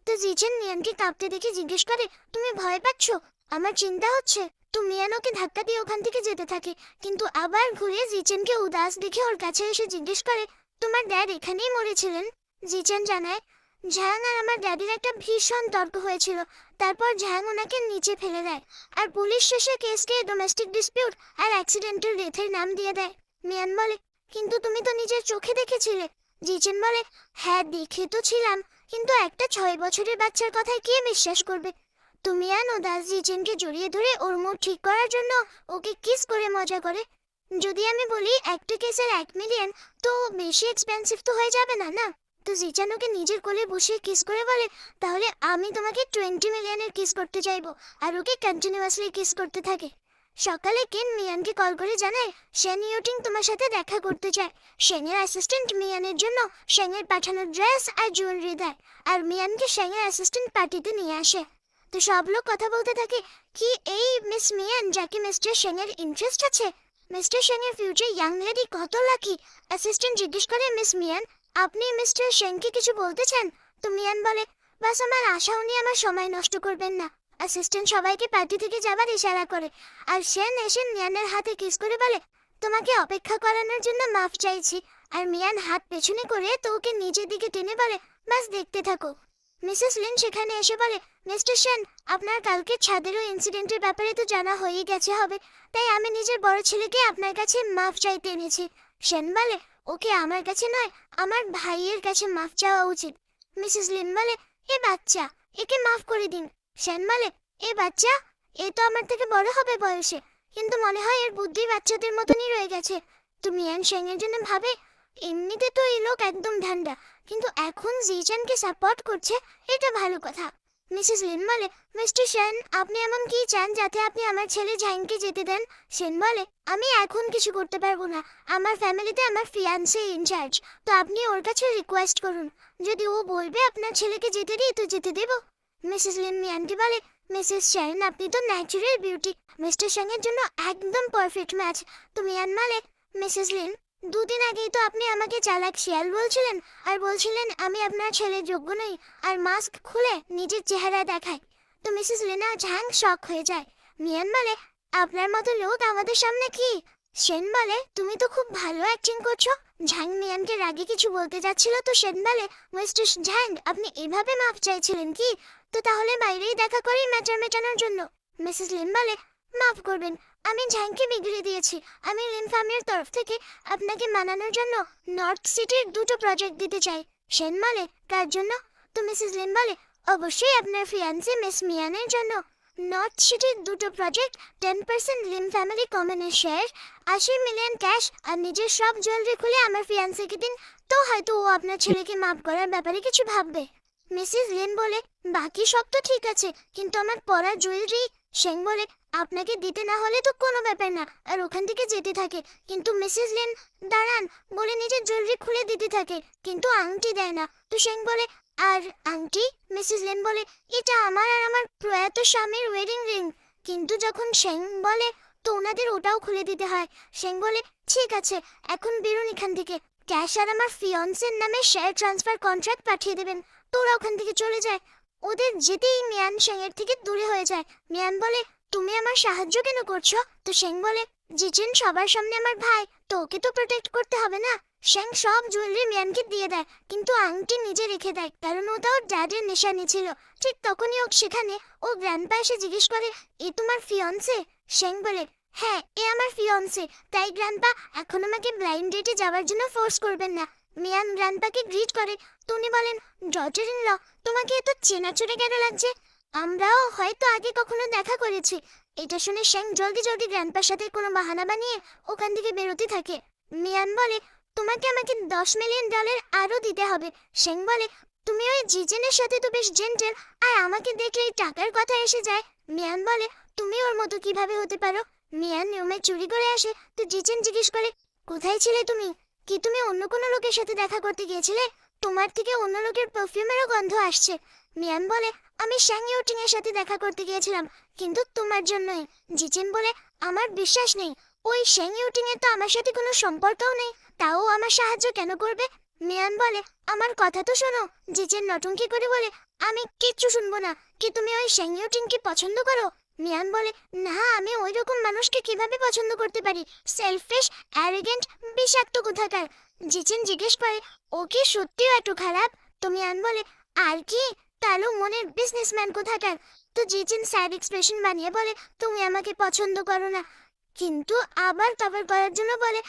তো জিচেন মিয়ানকে কাঁপতে দেখে জিজ্ঞেস করে, তুমি ভয় পাচ্ছ? আমার চিন্তা হচ্ছে। তো মিয়ান ওকে ধাক্কা দিয়ে ওখান থেকে যেতে থাকে, কিন্তু আবার ঘুরে জিচেনকে উদাস দেখে ওর কাছে এসে জিজ্ঞেস করে, তোমার ড্যাড এখানেই মরেছিলেন? জিচেন জানায়, ঝ্যাং আর আমার ড্যাডির একটা ভীষণ তর্ক হয়েছিল, তারপর ঝ্যাং ওনাকে নিচে ফেলে দেয়, আর পুলিশ শেষে কেসকে ডোমেস্টিক ডিসপিউট আর অ্যাক্সিডেন্টাল ডেথের নাম দিয়ে দেয়। মিয়ান বলে, কিন্তু তুমি তো নিজের চোখে দেখেছিলে। জিচেন বলে, হ্যাঁ দেখে তো ছিলাম, কিন্তু একটা 6 বছরের বাচ্চার কথায় কে বিশ্বাস করবে? তো মিয়ান ও দাস জিচেনকে জড়িয়ে ধরে ওর মুড ঠিক করার জন্য ওকে কিস করে মজা করে। যদি আমি বলি একটা কেসের 1 মিলিয়ন, তো বেশি এক্সপেন্সিভ তো হয়ে যাবে না না? তো জিচান ওকে নিজের কোলে বসিয়ে কিস করে বলে, তাহলে আমি তোমাকে 20 মিলিয়নের কিস করতে চাইবো। আর ওকে কন্টিনিউয়াসলি কিস করতে থাকে। সকালে কেন মিয়ানকে কল করে জানায়, শেন ইউটিং তোমার সাথে দেখা করতে চায়। শেনের অ্যাসিস্ট্যান্ট মিয়ানের জন্য শেনের পাঠানো ড্রেস আর জুয়েলারি দেয়, আর মিয়ানকে শেনের অ্যাসিস্ট্যান্ট পার্টিতে নিয়ে আসে। তো সব লোক কথা বলতে থাকে, কি এই মিস মিয়ান যাকে মিস্টার শেনের ইন্টারেস্ট আছে? মিস্টার শেনের ফিউচার ইয়াং লেডি কত লাকি। অ্যাসিস্ট্যান্ট জিজ্ঞেস করে, মিস মিয়ান আপনি মিস্টার শেনকে কিছু বলতে চান? তো মিয়ান বলে, বাস আমার আশা উনি আমার সময় নষ্ট করবেন না। অ্যাসিস্ট্যান্ট সবাইকে পার্টি থেকে যাবার ইশারা করে, আর শেন এসে মিয়ানের হাতে কিস করে বলে, তোমাকে অপেক্ষা করানোর জন্য মাফ চাইছি। আর মিয়ান হাত পেছনে করে তো ওকে নিজের দিকে টেনে বলে, বাস দেখতে থাকো। মিসেস লিন সেখানে এসে বলে, মিস্টার সেন আপনার কালকে ছাদেরও ইনসিডেন্টের ব্যাপারে তো জানা হয়েই গেছে হবে, তাই আমি নিজের বড় ছেলেকে আপনার কাছে মাফ চাইতে এনেছি। সেন বলে, ওকে আমার কাছে নয়, আমার ভাইয়ের কাছে মাফ চাওয়া উচিত। মিসেস লিন বলে, এ বাচ্চা, একে মাফ করে দিন। সেন বলে, এ বাচ্চা, এ তো আমার থেকে বড় হবে বয়সে, কিন্তু মনে হয় এর বুদ্ধি বাচ্চাদের মতনই রয়ে গেছে। তো মিয়ান সেনের জন্য ভাবে, এমনিতে তো এই লোক একদম ঠান্ডা, কিন্তু এখন জিচানকে সাপোর্ট করছে, এটা ভালো কথা। মিসেস লিন বলে, মিস্টার সেন, আপনি এমন কি চান যাতে আপনি আমার ছেলে ঝাংকে যেতে দেন? সেন বলে, আমি এখন কিছু করতে পারবো না। আমার ফ্যামিলিতে আমার ফিয়ান্সে ইনচার্জ, তো আপনি ওর কাছে রিকোয়েস্ট করুন। যদি ও বলবে আপনার ছেলেকে যেতে দিই তো যেতে দেবো। মিসেস লিন মিয়ানকে বলে, মিসেস সেন, আপনি তো ন্যাচারাল বিউটি, মিস্টার সেনের জন্য একদম পারফেক্ট ম্যাচ। তো মিয়ান বলে, মিসেস লিন, দুদিন আগেই তো আপনি আমাকে চালাক শিয়াল বলছিলেন, আর বলছিলেন আমি আপনার ছেলের যোগ্য নই, আর মাস্ক খুলে নিজের চেহারা দেখায়। তো মিসেস লিনা ঝাং শক হয়ে যায়। মিয়ান বলে, আপনার মতো লোক আমাদের সামনে কি? সেন বলে, তুমি তো খুব ভালো অ্যাক্টিং করছো। ঝাং মিয়ানকে রাগে কিছু বলতে যাচ্ছিল, তো সেন বলে, মিস্টার ঝাং, আপনি এভাবে মাপ চাইছিলেন কি? তো তাহলে বাইরেই দেখা করি ম্যাটার মেটানোর জন্য। মিসেস লিন বলে, মাফ করবেন, আমি ঝাংকে বিগড়ে দিয়েছি। আমি লিন ফ্যামিলির তরফ থেকে আপনাকে মানানোর জন্য নর্থ সিটির 2টো প্রজেক্ট দিতে চাই। সেন বলে, কার জন্য? তো মিসেস লিন বলে, অবশ্যই আপনার ফিয়ান্সি মিস মিয়ানের জন্য। নর্থ সিটির 2টো প্রজেক্ট, 10% লিন ফ্যামিলি কমনের শেয়ার, 80 মিলিয়ন ক্যাশ, আর নিজের সব জুয়েলারি খুলে আমার ফিয়ান্সিকে দিন, তো হয়তো ও আপনার ছেলেকে মাফ করার ব্যাপারে কিছু ভাববে। মিসেস লিন বলে, বাকি সব তো ঠিক আছে, কিন্তু আমার পরা জুয়েলারি। সেন বলে, আপনাকে দিতে না হলে তো কোনো ব্যাপার না, আর ওখান থেকে যেতে থাকে। কিন্তু মিসেস লিন দাঁড়ান বলে নিজের জুয়েলারি খুলে দিতে থাকে, কিন্তু আংটি দেয় না। তো সেন বলে, আর আংটি? মিসেস লিন বলে, এটা আমার আর আমার প্রয়াত স্বামীর ওয়েডিং রিং। কিন্তু যখন সেন বলে, তো ওনাদের ওটাও খুলে দিতে হয়। সেন বলে, ঠিক আছে, এখন বেরোন এখান থেকে। ক্যাশ আর আমার ফিয়ন্সের নামে শেয়ার ট্রান্সফার কন্ট্রাক্ট পাঠিয়ে দেবেন। তো ওরা ওখান থেকে চলে যায়। ওদের যেতেই মিয়ান সেংয়ের থেকে দূরে হয়ে যায়। মিয়ান বলে, তুমি আমার সাহায্য কেন করছো? তো সেং বলে, জিজিন সবার সামনে আমার ভাই, তো ওকে তো প্রোটেক্ট করতে হবে না। সেং সব জুয়েলারি মিয়ানকে দিয়ে দেয়, কিন্তু আংটি নিজে রেখে দেয়, কারণ ওটা ওর ড্যাডের নিশানি ছিল। ঠিক তখনই ও সেখানে ও গ্র্যান্ডপা এসে জিজ্ঞেস করে, এ তোমার ফিয়ন্সে? সেং বলে, হ্যাঁ, এ আমার ফিয়ন্সে। তাই গ্র্যান্ডপা, এখন আমাকে ব্লাইন্ড ডেটে যাওয়ার জন্য ফোর্স করবেন না। মিয়ান গ্র্যান্ডপাকে গ্রিট করে। তো উনি বলেন, ডটার ইন ল, তোমাকে এত চেনাচুরে কেন লাগছে? আমরাও হয়তো আগে কখনো দেখা করেছি। এটা শুনে সেং জলদি জলদি গ্র্যান্ডপার সাথে কোনো বাহানা বানিয়ে ওখান থেকে বেরোতে থাকে। মিয়ান বলে, তোমাকে আমাকে $10 মিলিয়ন আরও দিতে হবে। সেং বলে, তুমি ওই জিজেনের সাথে তো বেশ জেন্টেল, আর আমাকে দেখলেই টাকার কথা এসে যায়। মিয়ান বলে, তুমি ওর মতো কিভাবে হতে পারো? মিয়ান রুমে চুরি করে আসে, তো জিজেন জিজ্ঞেস করে, কোথায় ছিলে তুমি? কি তুমি অন্য কোনো লোকের সাথে দেখা করতে গিয়েছিলে? তোমার থেকে অন্য লোকের পারফিউমেরও গন্ধ আসছে। মিয়ান বলে, আমি শ্যাং ইউটিং এর সাথে দেখা করতে গিয়েছিলাম, কিন্তু তোমার জন্যই। জিজেন বলে, আমার বিশ্বাস নেই, ওই শ্যাং ইউটিং এর তো আমার সাথে কোনো সম্পর্কও নেই, তাও আমার সাহায্য কেন করবে? মিয়ান বলে, আমার কথা তো শোনো। জিজেন নটঙ্কি করে বলে, আমি কিচ্ছু শুনবো না। কি তুমি ওই শ্যাং ইউটিংকে পছন্দ করো? মিয়ান বলে, না, আমি ওই রকম মানুষকে কিভাবে পছন্দ করতে পারি? সেলফিশ, অ্যারোগেন্ট, বিষাক্ত কোথাকার। জিজেন জিজ্ঞেস করে, ও কি সত্যিও এত খারাপ? তো মিয়ান বলে, আর কি, কালো মনের বিজনেসম্যান কোথাকার। তো জিজিন স্যাড এক্সপ্রেশন বানিয়ে বলে, তুমি আমাকে পছন্দ করো না, কিন্তু আবার কভার করার জন্য বলে,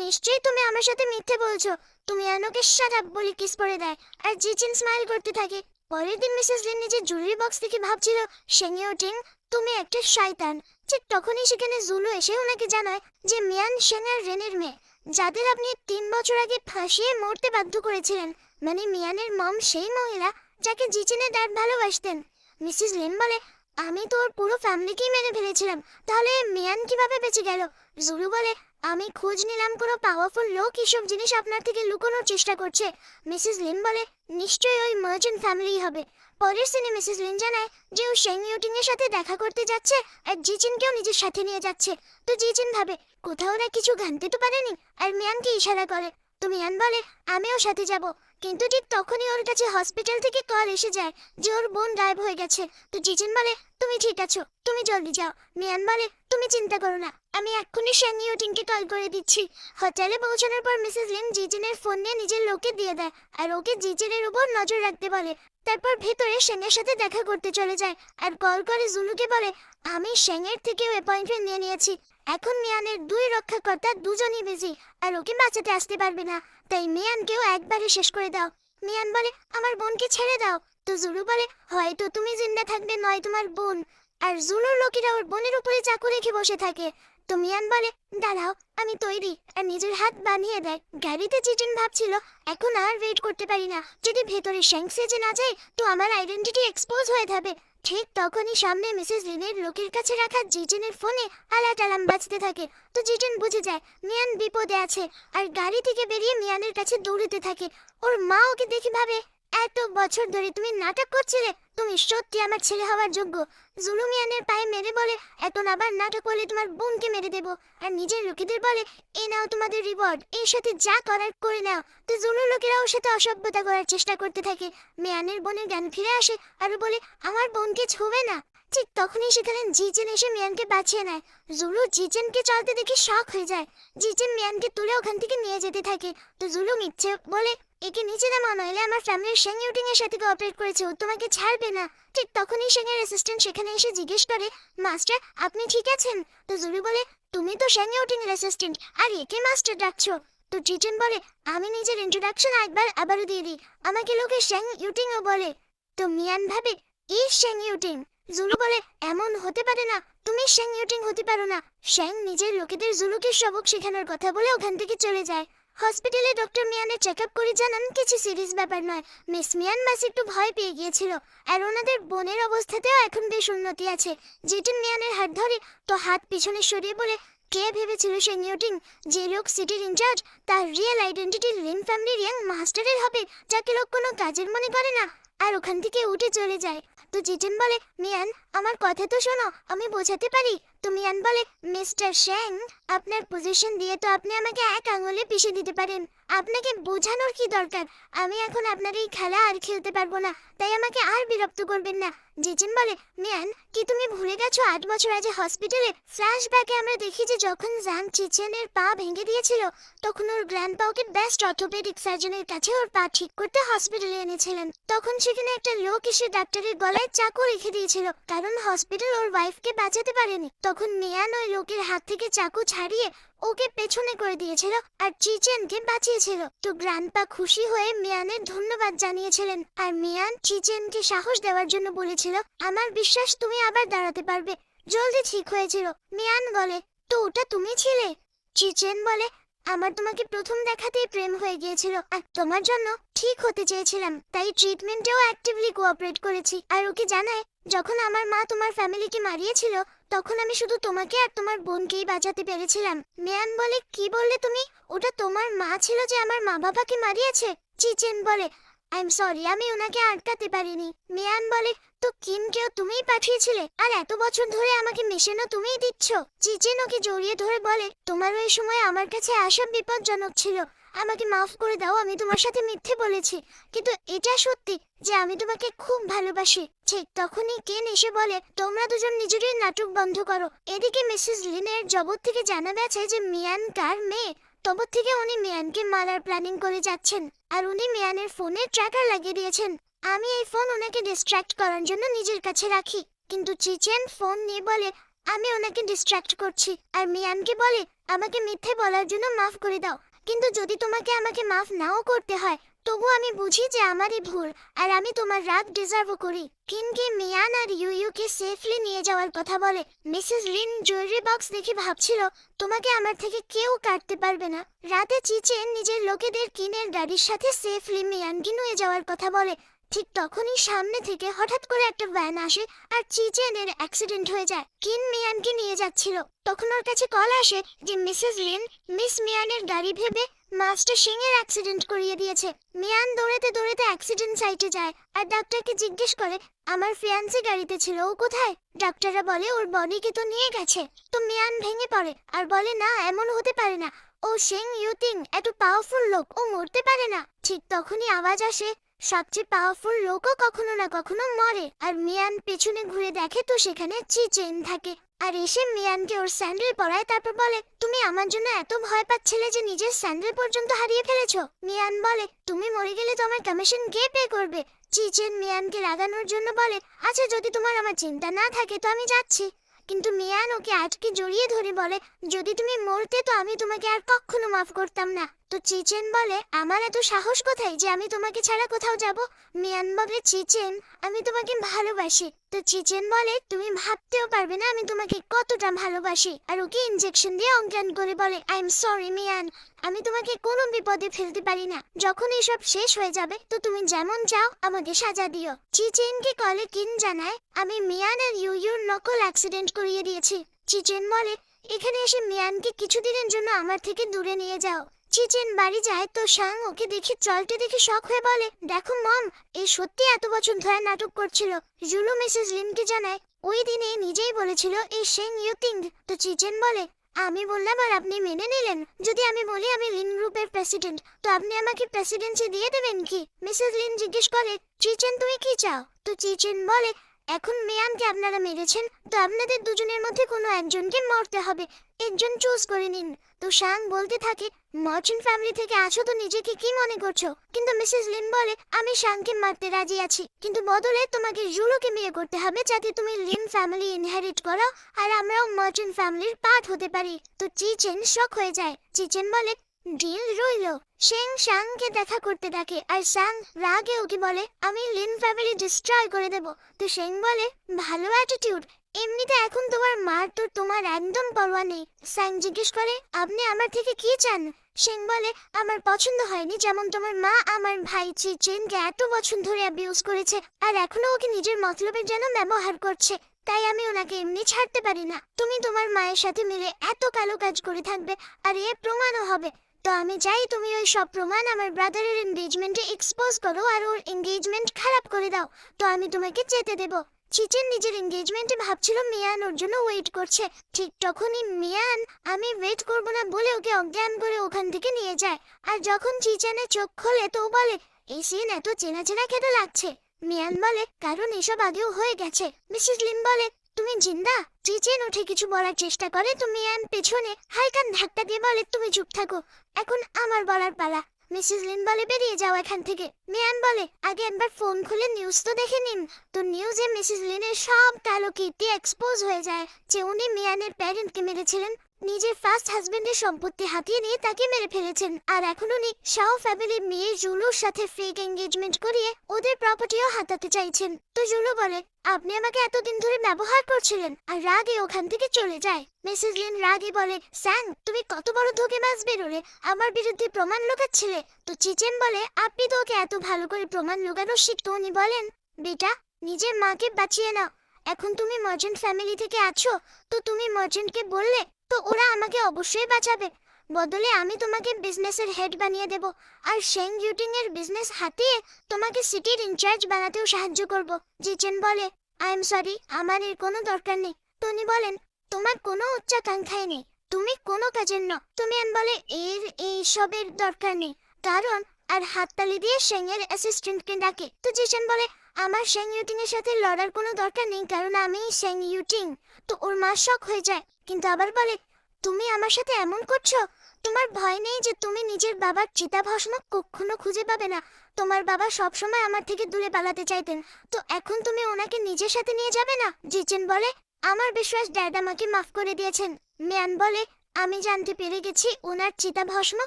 নিশ্চয়ই তুমি আমার সাথে মিথ্যে বলছো। তুমি আনোকে শাট আপ বলে কিস করে দেয়, আর জিজিন স্মাইল করতে থাকে। পরের দিন মিসেস লিন নিজের জুয়েলারি বক্স থেকে ভাবছিল, শেংইও টিং, তুমি একটা শয়তান। ঠিক তখনই সেখানে জুলু এসে ওনাকে জানায় যে মিয়ান শেং আর রেনের মেয়ে, যাদের আপনি 3 বছর আগে ফাঁসিয়ে মরতে বাধ্য করেছিলেন। মানে মিয়ানের মম সেই মহিলা যাকে জিচিনের ড্যাড ভালোবাসতেন। মিসেস লিন বলে, আমি তো ওর পুরো ফ্যামিলিকেই মেরে ফেলেছিলাম, তাহলে মিয়ান কিভাবে বেঁচে গেল? জুলু বলে, আমি খোঁজ নিলাম, কোনো পাওয়ারফুল লোক এসব জিনিস আপনার থেকে লুকোনোর চেষ্টা করছে। মিসেস লিন বলে, নিশ্চয়ই ওই মার্চেন্ট ফ্যামিলি হবে। পরের সিনে মিসেস লিন জানায় যে ও শেং ইউটিং এর সাথে দেখা করতে যাচ্ছে, আর জিচিনকেও নিজের সাথে নিয়ে যাচ্ছে। তো জিচিন ভাবে, কোথাও না কিছু ঘানতে তো পারেনি, আর মিয়ানকে ইশারা করে। তো মিয়ান বলে, আমিও সাথে যাব। কিন্তু ঠিক তখনই ওর কাছে হসপিটাল থেকে কল এসে যায় যে ওর বোন গায়েব হয়ে গেছে। তো জিচিন বলে, তুমি ঠিক আছো, তুমি জলদি যাও। মিয়ান বলে, তুমি চিন্তা করো না, আমি এক্ষুনি শ্যাং ইউটিংকে কল করে দিচ্ছি। হোটেলে পৌঁছানোর পর মিসেস লিন জিজিনের ফোন নিয়ে নিজের লোককে দিয়ে দেয়, আর ওকে জিজিনের উপর নজর রাখতে বলে। তারপর ভেতরে শ্যাংয়ের সাথে দেখা করতে চলে যায়, আর কল করে জুলুকে বলে, আমি শ্যাংয়ের থেকেও অ্যাপয়েন্টমেন্ট নিয়ে নিয়েছি। এখন মিয়ানের 2 রক্ষাকর্তা দুজনই বিজি, আর ওকে বাঁচাতে আসতে পারবে না, তাই মিয়ানকেও একবারে শেষ করে দাও। মিয়ান বলে, আমার বোনকে ছেড়ে দাও। তো জুলু বলে, হয়তো তুমি জিন্দা থাকবে, নয় তোমার বোন। আর জুলুর লোকেরা ওর বোনের উপরে চাকু রেখে বসে থাকে। তো মিয়ান বলে, দাঁড়াও আমি তৈরি, আর নিজের হাত বানিয়ে দেয়। গাড়িতে চিচেন ভাবছিল, এখন আর ওয়েট করতে পারি না, যদি ভেতরে শ্যাং সেজে না যায় তো আমার আইডেন্টিটি এক্সপোজ হয়ে যাবে। ঠিক তখনই সামনে মিসেস লিনের লোকের কাছে রাখা জিজেনের ফোনে আলাট অ্যালার্ম বাজতে থাকে। তো জিজেন বুঝে যায় মিয়ান বিপদে আছে, আর গাড়ি থেকে বেরিয়ে মিয়ানের কাছে দৌড়তে থাকে। ওর মা ওকে দেখে ভাবে, এত বছর ধরে তুমি নাটক করছিলে, তুমি সত্যি আমার ছেলে হওয়ার যোগ্য। জুলু মিয়ানের পায়ে মেরে বলে, এখন আবার নাটক করলে তোমার বোনকে মেরে দেবো। আর নিজের লোকেদের বলে, এ নাও তোমাদের রিওয়ার্ড, এর সাথে যা করার করে নাও। তো জুলু লোকেরা ওর সাথে অসভ্যতা করার চেষ্টা করতে থাকে। মিয়ানের বোনের জ্ঞান ফিরে আসে আর বলে, আমার বোনকে ছুঁবে না। ঠিক তখনই সেখানে জিজেন এসে মিয়ানকে বাঁচিয়ে নেয়। জুলু জিজেনকে চলতে দেখে শক হয়ে যায়। জিজেন মিয়ানকে তুলে ওখান থেকে নিয়ে যেতে থাকে। তো জুলু মিথ্যে বলে, একে নিচে নামাও, নইলে আমার ফ্যামিলির শেং ইউটিং এর সাথে কোঅপারেট করেছে, ও তোমাকে ছাড়বে না। ঠিক তখনই শেং এর অ্যাসিস্ট্যান্ট সেখানে এসে জিজ্ঞেস করে, মাস্টার আপনি ঠিক আছেন? তো জুলু বলে, তুমি তো শেং ইউটিং এর অ্যাসিস্ট্যান্ট, আর একে মাস্টার ডাকছো? তো জিজেন বলে, আমি নিজের ইন্ট্রোডাকশন আবারও দিয়ে দিই, আমাকে লোকে শেং ইউটিং ও বলে। তো মিয়ান ভাবে, এই শেং ইউটিং? জুলু বলে, এমন হতে পারে না, তুমি শেং ইউটিং হতে পারো না। শেং নিজের লোকেদের জুলুকে সবক শেখানোর কথা বলে ওখান থেকে চলে যায়। হসপিটালে ডক্টর মিয়ানের চেক আপ করে জানান কিছু সিরিয়াস ব্যাপার নয়। মিস মিয়ান বাস একটু ভয় পেয়ে গিয়েছিল, আর ওনাদের বোনের অবস্থাতেও এখন বেশ উন্নতি আছে। জিটেন মিয়ানের হাত ধরে, তো হাত পিছনে সরিয়ে বলে, কে ভেবেছিল শেং ইউটিং, যে লোক সিটির ইনচার্জ, তার রিয়েল আইডেন্টিটি লিন ফ্যামিলির ইয়াং মাস্টারের হবে, যাকে লোক কোনো কাজের মনে করে না। আর ওখান থেকে উঠে চলে যায়। তো জিটেন বলে, মিয়ান আমার কথা তো শোনো, আমি বোঝাতে পারি। তো মিয়ান বলে, মিস্টার শেং, আপনার পজিশন দিয়ে তো আপনি আমাকে এক আঙুলে পিষে দিতে পারেন, আপনাকে বোঝানোর কি দরকার? আমি এখন আপনার এই খেলা আর খেলতে পারবো না, তাই আমাকে আর বিরক্ত করবেন না। জিচেন বলে, মিয়ান কি তুমি ভুলে গেছো 8 বছর আগে হসপিটালে ফ্ল্যাশব্যাকে আমরা দেখি যে যখন জাং চিচেনের পা ভেঙে দিয়েছিল, তখন ওর গ্র্যান্ডপা ওকে বেস্ট অর্থোপেডিক সার্জনের কাছে ওর পা ঠিক করতে হসপিটালে এনেছিলেন। তখন সেখানে একটা লোক এসে ডাক্তারের গলায় চাকু রেখে দিয়েছিল, কারণ হসপিটাল ওর ওয়াইফকে বাঁচাতে পারেনি। তখন মিয়ান ওই লোকের হাত থেকে চাকু ছাড়িয়ে ওকে পেছনে করে দিয়েছিল আর চিচেনকে বাঁচিয়েছিল। তো গ্র্যান্ডপা খুশি হয়ে মিয়ানের ধন্যবাদ জানিয়েছিলেন, আর মিয়ান চিচেনকে সাহস দেওয়ার জন্য বলেছিল, আমার বিশ্বাস তুমি আবার দাঁড়াতে পারবে, জলদি ঠিক হয়েছিল। মিয়ান বলে, তো ওটা তুমি ছিলে? চিচেন বলে, আমার তোমাকে প্রথম দেখাতেই প্রেম হয়ে গিয়েছিল, আর তোমার জন্য ঠিক হতে চেয়েছিলাম, তাই ট্রিটমেন্টেও অ্যাক্টিভলি কোঅপারেট করেছি। আর ওকে জানায়, যখন আমার মা তোমার ফ্যামিলিকে মারিয়েছিল, তখন আমি শুধু তোমাকে আর তোমার বোনকেই বাঁচাতে পেরেছিলাম। মিয়ান বলে, কি বললে তুমি? ওটা তোমার মা ছিল যে আমার মা বাবাকে মারিয়েছে? চিচেন বলে, আই এম সরি, আমি ওনাকে আটকাতে পারিনি। মিয়ান বলে, তো কিমকেও তুমিই পাঠিয়েছিলে, আর এত বছর ধরে আমাকে মিশনও তুমিই দিচ্ছ? চিচেন ওকে জড়িয়ে ধরে বলে, তোমার ওই সময় আমার কাছে আসা বিপজ্জনক ছিল, আমাকে মাফ করে দাও, আমি তোমার সাথে মিথ্যে বলেছি, কিন্তু এটা সত্যি যে আমি তোমাকে খুব ভালোবাসি। ঠিক তখনই কেন এসে বলে, তোমরা দুজন নিজেরই নাটক বন্ধ করো। এদিকে মিসেস লিনের জগৎ থেকে জানা গেছে যে মিয়ান কার মেয়ে, তবে থেকে উনি মিয়ানকে মারার প্ল্যানিং করে যাচ্ছেন, আর উনি মিয়ানের ফোনে ট্র্যাকার লাগিয়ে দিয়েছেন। আমি এই ফোন ওনাকে ডিস্ট্র্যাক্ট করার জন্য নিজের কাছে রাখি, কিন্তু চিচেন ফোন নিয়ে বলে, আমি ওনাকে ডিস্ট্র্যাক্ট করছি, আর মিয়ানকে বলে, আমাকে মিথ্যে বলার জন্য মাফ করে দাও, কিন্তু যদি তোমাকে আমাকে মাফ নাও করতে হয়, তবু আমি বুঝি যে আমারই ভুল, আর আমি তোমার রাগ ডিজার্ভও করি। কিমকে মিয়ান আর ইউইউকে সেফলি নিয়ে যাওয়ার কথা বলে। মিসেস লিন জুয়েলারি বক্স দেখে ভাবছিল, তোমাকে আমার থেকে কেউ কাটতে পারবে না। রাতে চিচেন নিজের লোকেদের কিনের গাড়ির সাথে সেফলি মিয়ানকে নিয়ে যাওয়ার কথা বলে। ঠিক তখনই সামনে থেকে হঠাৎ করে একটা ভ্যান আসে, আর চিচেনের অ্যাক্সিডেন্ট হয়ে যায়। কিন মিয়ানকে নিয়ে যাচ্ছিল, তখন ওর কাছে কল আসে যে মিসেস লিন মিস মিয়ানের গাড়ি ভেবে মাস্টার সিং এর অ্যাক্সিডেন্ট করিয়ে দিয়েছে। মিয়ান দৌড়াতে দৌড়াতে অ্যাক্সিডেন্ট সাইটে যায়, আর ডাক্তারকে জিজ্ঞেস করে, আমার ফিয়ান্সি গাড়িতে ছিল, ও কোথায়? ডাক্তাররা বলে, ওর বডিকে তো নিয়ে গেছে। তো মিয়ান ভেঙে পড়ে আর বলে, না, এমন হতে পারে না, ও শেং ইউতিং এত পাওয়ারফুল লোক, ও মরতে পারে না। ঠিক তখনই আওয়াজ আসে, সবচেয়ে পাওয়ারফুল লোকও কখনো না কখনো মরে। আর মিয়ান পেছনে ঘুরে দেখে, তো সেখানে চিচেন থাকে, আর এসে মিয়ানকে ওর স্যান্ডেল পরায়, তারপর বলে, তুমি আমার জন্য এত ভয় পাচ্ছিলে যে নিজের স্যান্ডেল পর্যন্ত হারিয়ে ফেলেছো? মিয়ান বলে, তুমি মরে গেলে তো আমার কমিশন কে পে করবে? চিচেন মিয়ানকে রাগানোর জন্য বলে, আচ্ছা যদি তোমার আমার চিন্তা না থাকে তো আমি যাচ্ছি। কিন্তু মিয়ান ওকে আটকে জড়িয়ে ধরে বলে, যদি তুমি মরতে তো আমি তোমাকে আর কখনো মাফ করতাম না। তো চিচেন বলে আমার এত সাহস কোথায় যে আমি তোমাকে ছাড়া কোথাও যাব। মিয়ান বলে চিচেন আমি তোমাকে ভালোবাসি। তো চিচেন বলে তুমি ভাবতেও পারবে না আমি তোমাকে কতটা ভালোবাসি। আর ওকে ইনজেকশন দিয়ে অজ্ঞান করে বলে আই এম সরি মিয়ান, আমি তোমাকে কোনো বিপদে ফেলতে পারি না। যখন এসব শেষ হয়ে যাবে তো তুমি যেমন চাও আমাকে সাজা দিও। চিচেনকে কলে কিন জানায় আমি মিয়ান আর ইউর নকল অ্যাক্সিডেন্ট করিয়ে দিয়েছি। চিচেন বলে এখানে এসে মিয়ানকে কিছুদিনের জন্য আমার থেকে দূরে নিয়ে যাও। চিচেন বাড়ি যায় তো সাং ওকে দেখে চলতে দেখে শখ হয়ে বলে দেখো মম, এই সত্যি এত বছর ধরে নাটক করছিল। জুলু মিসেস লিনকে জানায় ওই দিনে নিজেই বলেছিল এই শেং ইউতিং। তো চিচেন বলে আমি বললাম আর আপনি মেনে নিলেন। যদি আমি বলি আমি লিন গ্রুপের প্রেসিডেন্ট তো আপনি আমাকে প্রেসিডেন্সি দিয়ে দেবেন কি? মিসেস লিন জিজ্ঞেস করে চিচেন তুমি কি চাও? তো চিচেন বলে এখন মিয়ানকে আপনারা মেরেছেন তো আপনাদের দুজনের মধ্যে কোনো একজনকে মরতে হবে, একজন চুজ করে নিন। তো শাং বলতে থাকে মার্চেন্ট ফ্যামিলি থেকে আছো তো নিজেকে কি মনে করছো? কিন্তু মিসেস লিন বলে আমি শাংকে মারতে রাজি আছি, কিন্তু বদলে তোমাকে জুলোকে বিয়ে করতে হবে যাতে তুমি লিন ফ্যামিলি ইনহেরিট করো আর আমরাও মার্চেন্ট ফ্যামিলির পার্ট হতে পারি। তো চিচেন শক হয়ে যায়। চিচেন বলে ডিল রইলো। শেং শাংকে দেখা করতে ডাকে আর শাং রাগে ওকে বলে আমি লিন ফ্যামিলি ডিস্ট্রয় করে দেব। তো শেং বলে ভালো অ্যাটিটিউড, এমনিতে এখন তোমার মার তো তোমার একদম পরোয়া নেই। স্যাং জিজ্ঞেস করে আপনি আমার থেকে কি চান? শেং বলে আমার পছন্দ হয়নি যেমন তোমার মা আমার ভাই চিচেনকে এত বছর ধরে অ্যাবিউজ করেছে আর এখনো ওকে নিজের মতলবের জন্য ব্যবহার করছে, তাই আমি ওনাকে এমনি ছাড়তে পারি না। তুমি তোমার মায়ের সাথে মিলে এত কালো কাজ করে থাকবে আর এ প্রমাণও হবে। তো আমি চাই তুমি ওই সব প্রমাণ আমার ব্রাদারের এনগেজমেন্টে এক্সপোজ করো আর ওর এনগেজমেন্ট খারাপ করে দাও, তো আমি তোমাকে যেতে দেব। চিচেন নিজের এনগেজমেন্টে ভাবছিল মিয়ান ওর জন্য ওয়েট করছে। ঠিক তখনই মিয়ান আমি ওয়েট করব না বলে ওকে অজ্ঞান করে ওখান থেকে নিয়ে যায়। আর যখন চিচেনের চোখ খোলে তো বলে এই সিন এত চেনা চেনা কেন লাগছে? মিয়ান বলে কারণ এসব আগেও হয়ে গেছে। মিসেস লিন বলে তুমি জিন্দা? চিচেন উঠে কিছু বলার চেষ্টা করে তো মিয়ান পেছনে হালকা ধাক্কা দিয়ে বলে তুমি চুপ থাকো, এখন আমার বলার পালা। মিসেস লিন বলে বেরিয়ে যাও এখান থেকে। মিয়ান বলে আগে একবার ফোন খুলে নিউজ তো দেখে নিন। তো নিউজে মিসেস লিনের সব কালো কীর্তি এক্সপোজ হয়ে যায় যে উনি মিয়ানের প্যারেন্টকে মেরেছিলেন, নিজের ফার্স্ট হাজবেন্ডের সম্পত্তি হাতিয়ে নিয়ে তাকে মেরে ফেলেছেন আর এখন উনি শাও ফ্যামিলির মেয়ে জুলুর সাথে ফেক এঙ্গেজমেন্ট করিয়ে ওদের প্রপার্টিও হাতাতে চাইছেন। তো জুলু বলে আপনি আমাকে এতদিন ধরে ব্যবহার করছিলেন আর রাগে ওখান থেকে চলে যায়। মিসেস লিন রাগে বলে স্যাং তুমি কত বড় ধোঁকেবাজ বেরোলে, আমার বিরুদ্ধে প্রমাণ লুকাচ্ছিলে। তো চিচেন বলে আপনি তো ওকে এত ভালো করে প্রমাণ লুকানো শিখতো। উনি বলেন বেটা নিজের মাকে বাঁচিয়ে নাও, এখন তুমি মার্চেন্ট ফ্যামিলি থেকে আছো তো তুমি মার্চেন্টকে বললে তো ওরা আমাকে অবশ্যই বাঁচাবে, বদলে আমি তোমাকে বিজনেসের হেড বানিয়ে দেব আর শেং ইউটিং এর বিজনেস হাতিয়ে তোমাকে সিটির ইনচার্জ বানাতেও সাহায্য করব। জিচেন বলে আই এম সরি আমার এর কোনো দরকার নেই। টনি বলেন তোমার কোনো উচ্চাকাঙ্ক্ষাই নেই, তুমি কোনো কাজের ন। তুমি বলে এর এইসবের দরকার নেই কারণ আর হাততালি দিয়ে শেং এর অ্যাসিস্ট্যান্টকে ডাকে। তো জিচেন বলে আমার শেং ইউটিং এর সাথে লড়ার কোনো দরকার নেই কারণ আমি শেং ইউটিং। তো ওর মা শক হয়ে যায় কিন্তু আবার বলে তুমি আমার সাথে এমন করছো, তোমার ভয় নেই যে তুমি নিজের বাবার চিতাভস্ম কখনো খুঁজে পাবে না? তোমার বাবা সবসময় আমার থেকে দূরে পালাতে চাইতেন, তো এখন তুমি ওনাকে নিজের সাথে নিয়ে যাবে না? জিচেন বলে আমার বিশ্বাস ড্যাড আমাকে মাফ করে দিয়েছেন। মিয়ান বলে আমি জানতে পেরে গেছি ওনার চিতাভস্ম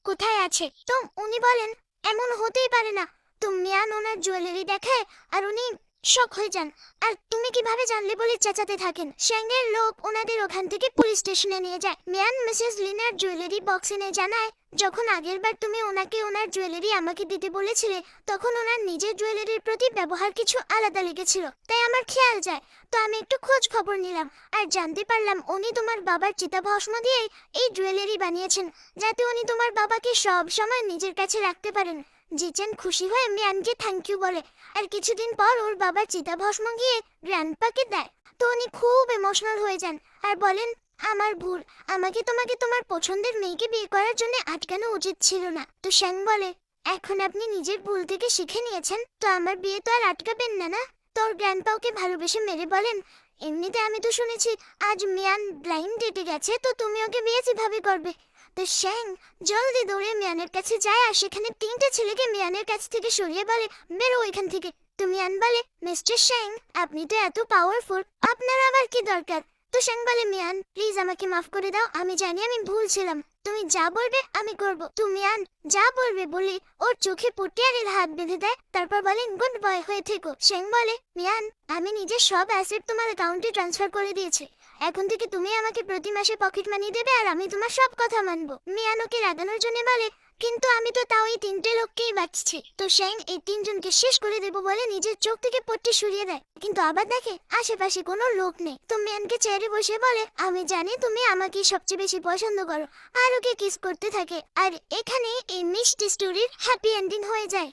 কোথায় আছে। তো উনি বলেন এমন হতেই পারে না। তো মিয়ান ওনার জুয়েলারি দেখায় আর উনি শক হয়ে যান। আর তুমি কিভাবে জানলে বলে চেঁচাতে থাকেন। শেংয়ের লোক ওনাদের ওখান থেকে পুলিশ স্টেশনে নিয়ে যায়। Mian Mrs liner jewellery box এনে জানায় যখন আগের বার তুমি ওনাকে ওনার জুয়েলারি আমাকে দিতে বলেছিলে তখন ওনার নিজের জুয়েলারির প্রতি ব্যবহার কিছু আলাদা লেগেছিল, তাই আমার খেয়াল যায়। তো আমি একটু খোঁজ খবর নিলাম আর জানতে পারলাম উনি তোমার বাবার চিতাভস্ম দিয়েই এই জুয়েলারি বানিয়েছেন যাতে উনি তোমার বাবাকে সব সময় নিজের কাছে রাখতে পারেন। জিচেন খুশি হয়ে মিয়ানকে থ্যাংক ইউ বলে আর কিছুদিন পর ওর বাবার চিতাভস্ম গিয়ে গ্র্যান্ডপাকে দেয়। তো উনি খুব ইমোশনাল হয়ে যান আর বলেন আমার ভুল, আমাকে তোমাকে তোমার পছন্দের মেয়েকে বিয়ে করার জন্য আটকানো উচিত ছিল না। তো শ্যাং বলে এখন আপনি নিজের ভুল থেকে শিখে নিয়েছেন তো আমার বিয়ে তো আর আটকাবেন না না? তোর গ্র্যান্ডপা ওকে ভালোবেসে মেরে বলেন এমনিতে আমি তো শুনেছি আজ মিয়ান ব্লাইন্ড ডেটে গেছে তো তুমি ওকে বিয়ে কিভাবে করবে? তো শ্যাং জলদি দৌড়ে মিয়ানের কাছে যায় আর সেখানে তিনটে ছেলেকে মিয়ানের কাছ থেকে সরিয়ে বলে বেরো ওইখান থেকে। তো মিয়ান বলে মিস্টার শ্যাং আপনি তো এত পাওয়ারফুল, আপনার আবার কি দরকার? তো শ্যাং বলে মিয়ান প্লিজ আমাকে মাফ করে দাও, আমি জানি আমি ভুল ছিলাম, তুমি যা বলবে আমি করব। তো মিয়ান যা বলবে বলি ওর চোখে পটিয়ারের হাত বেঁধে দেয়, তারপর বলেন গুড বয় হয়ে থেকো। শ্যাং বলে মিয়ান আমি নিজের সব অ্যাসেট তোমার অ্যাকাউন্টে ট্রান্সফার করে দিয়েছি, এখন থেকে তুমি আমাকে প্রতি মাসে পকেট মানি দেবে আর আমি তোমার সব কথা মানবো। মিয়ান ওকে রাগানোর জন্য বলে কিন্তু আমি তো তাও এই 3টে লোককেই বাঁচছি। তো শ্যাং এই 3জনকে শেষ করে দেবো বলে নিজের চোখ থেকে পট্টি সরিয়ে দেয়, কিন্তু আবার দেখে আশেপাশে কোনো লোক নেই। তো মিয়ানকে চেয়ারে বসে বলে আমি জানি তুমি আমাকে সবচেয়ে বেশি পছন্দ করো, আর ওকে কিস করতে থাকে। আর এখানে এই মিষ্টি স্টোরির হ্যাপি এন্ডিং হয়ে যায়।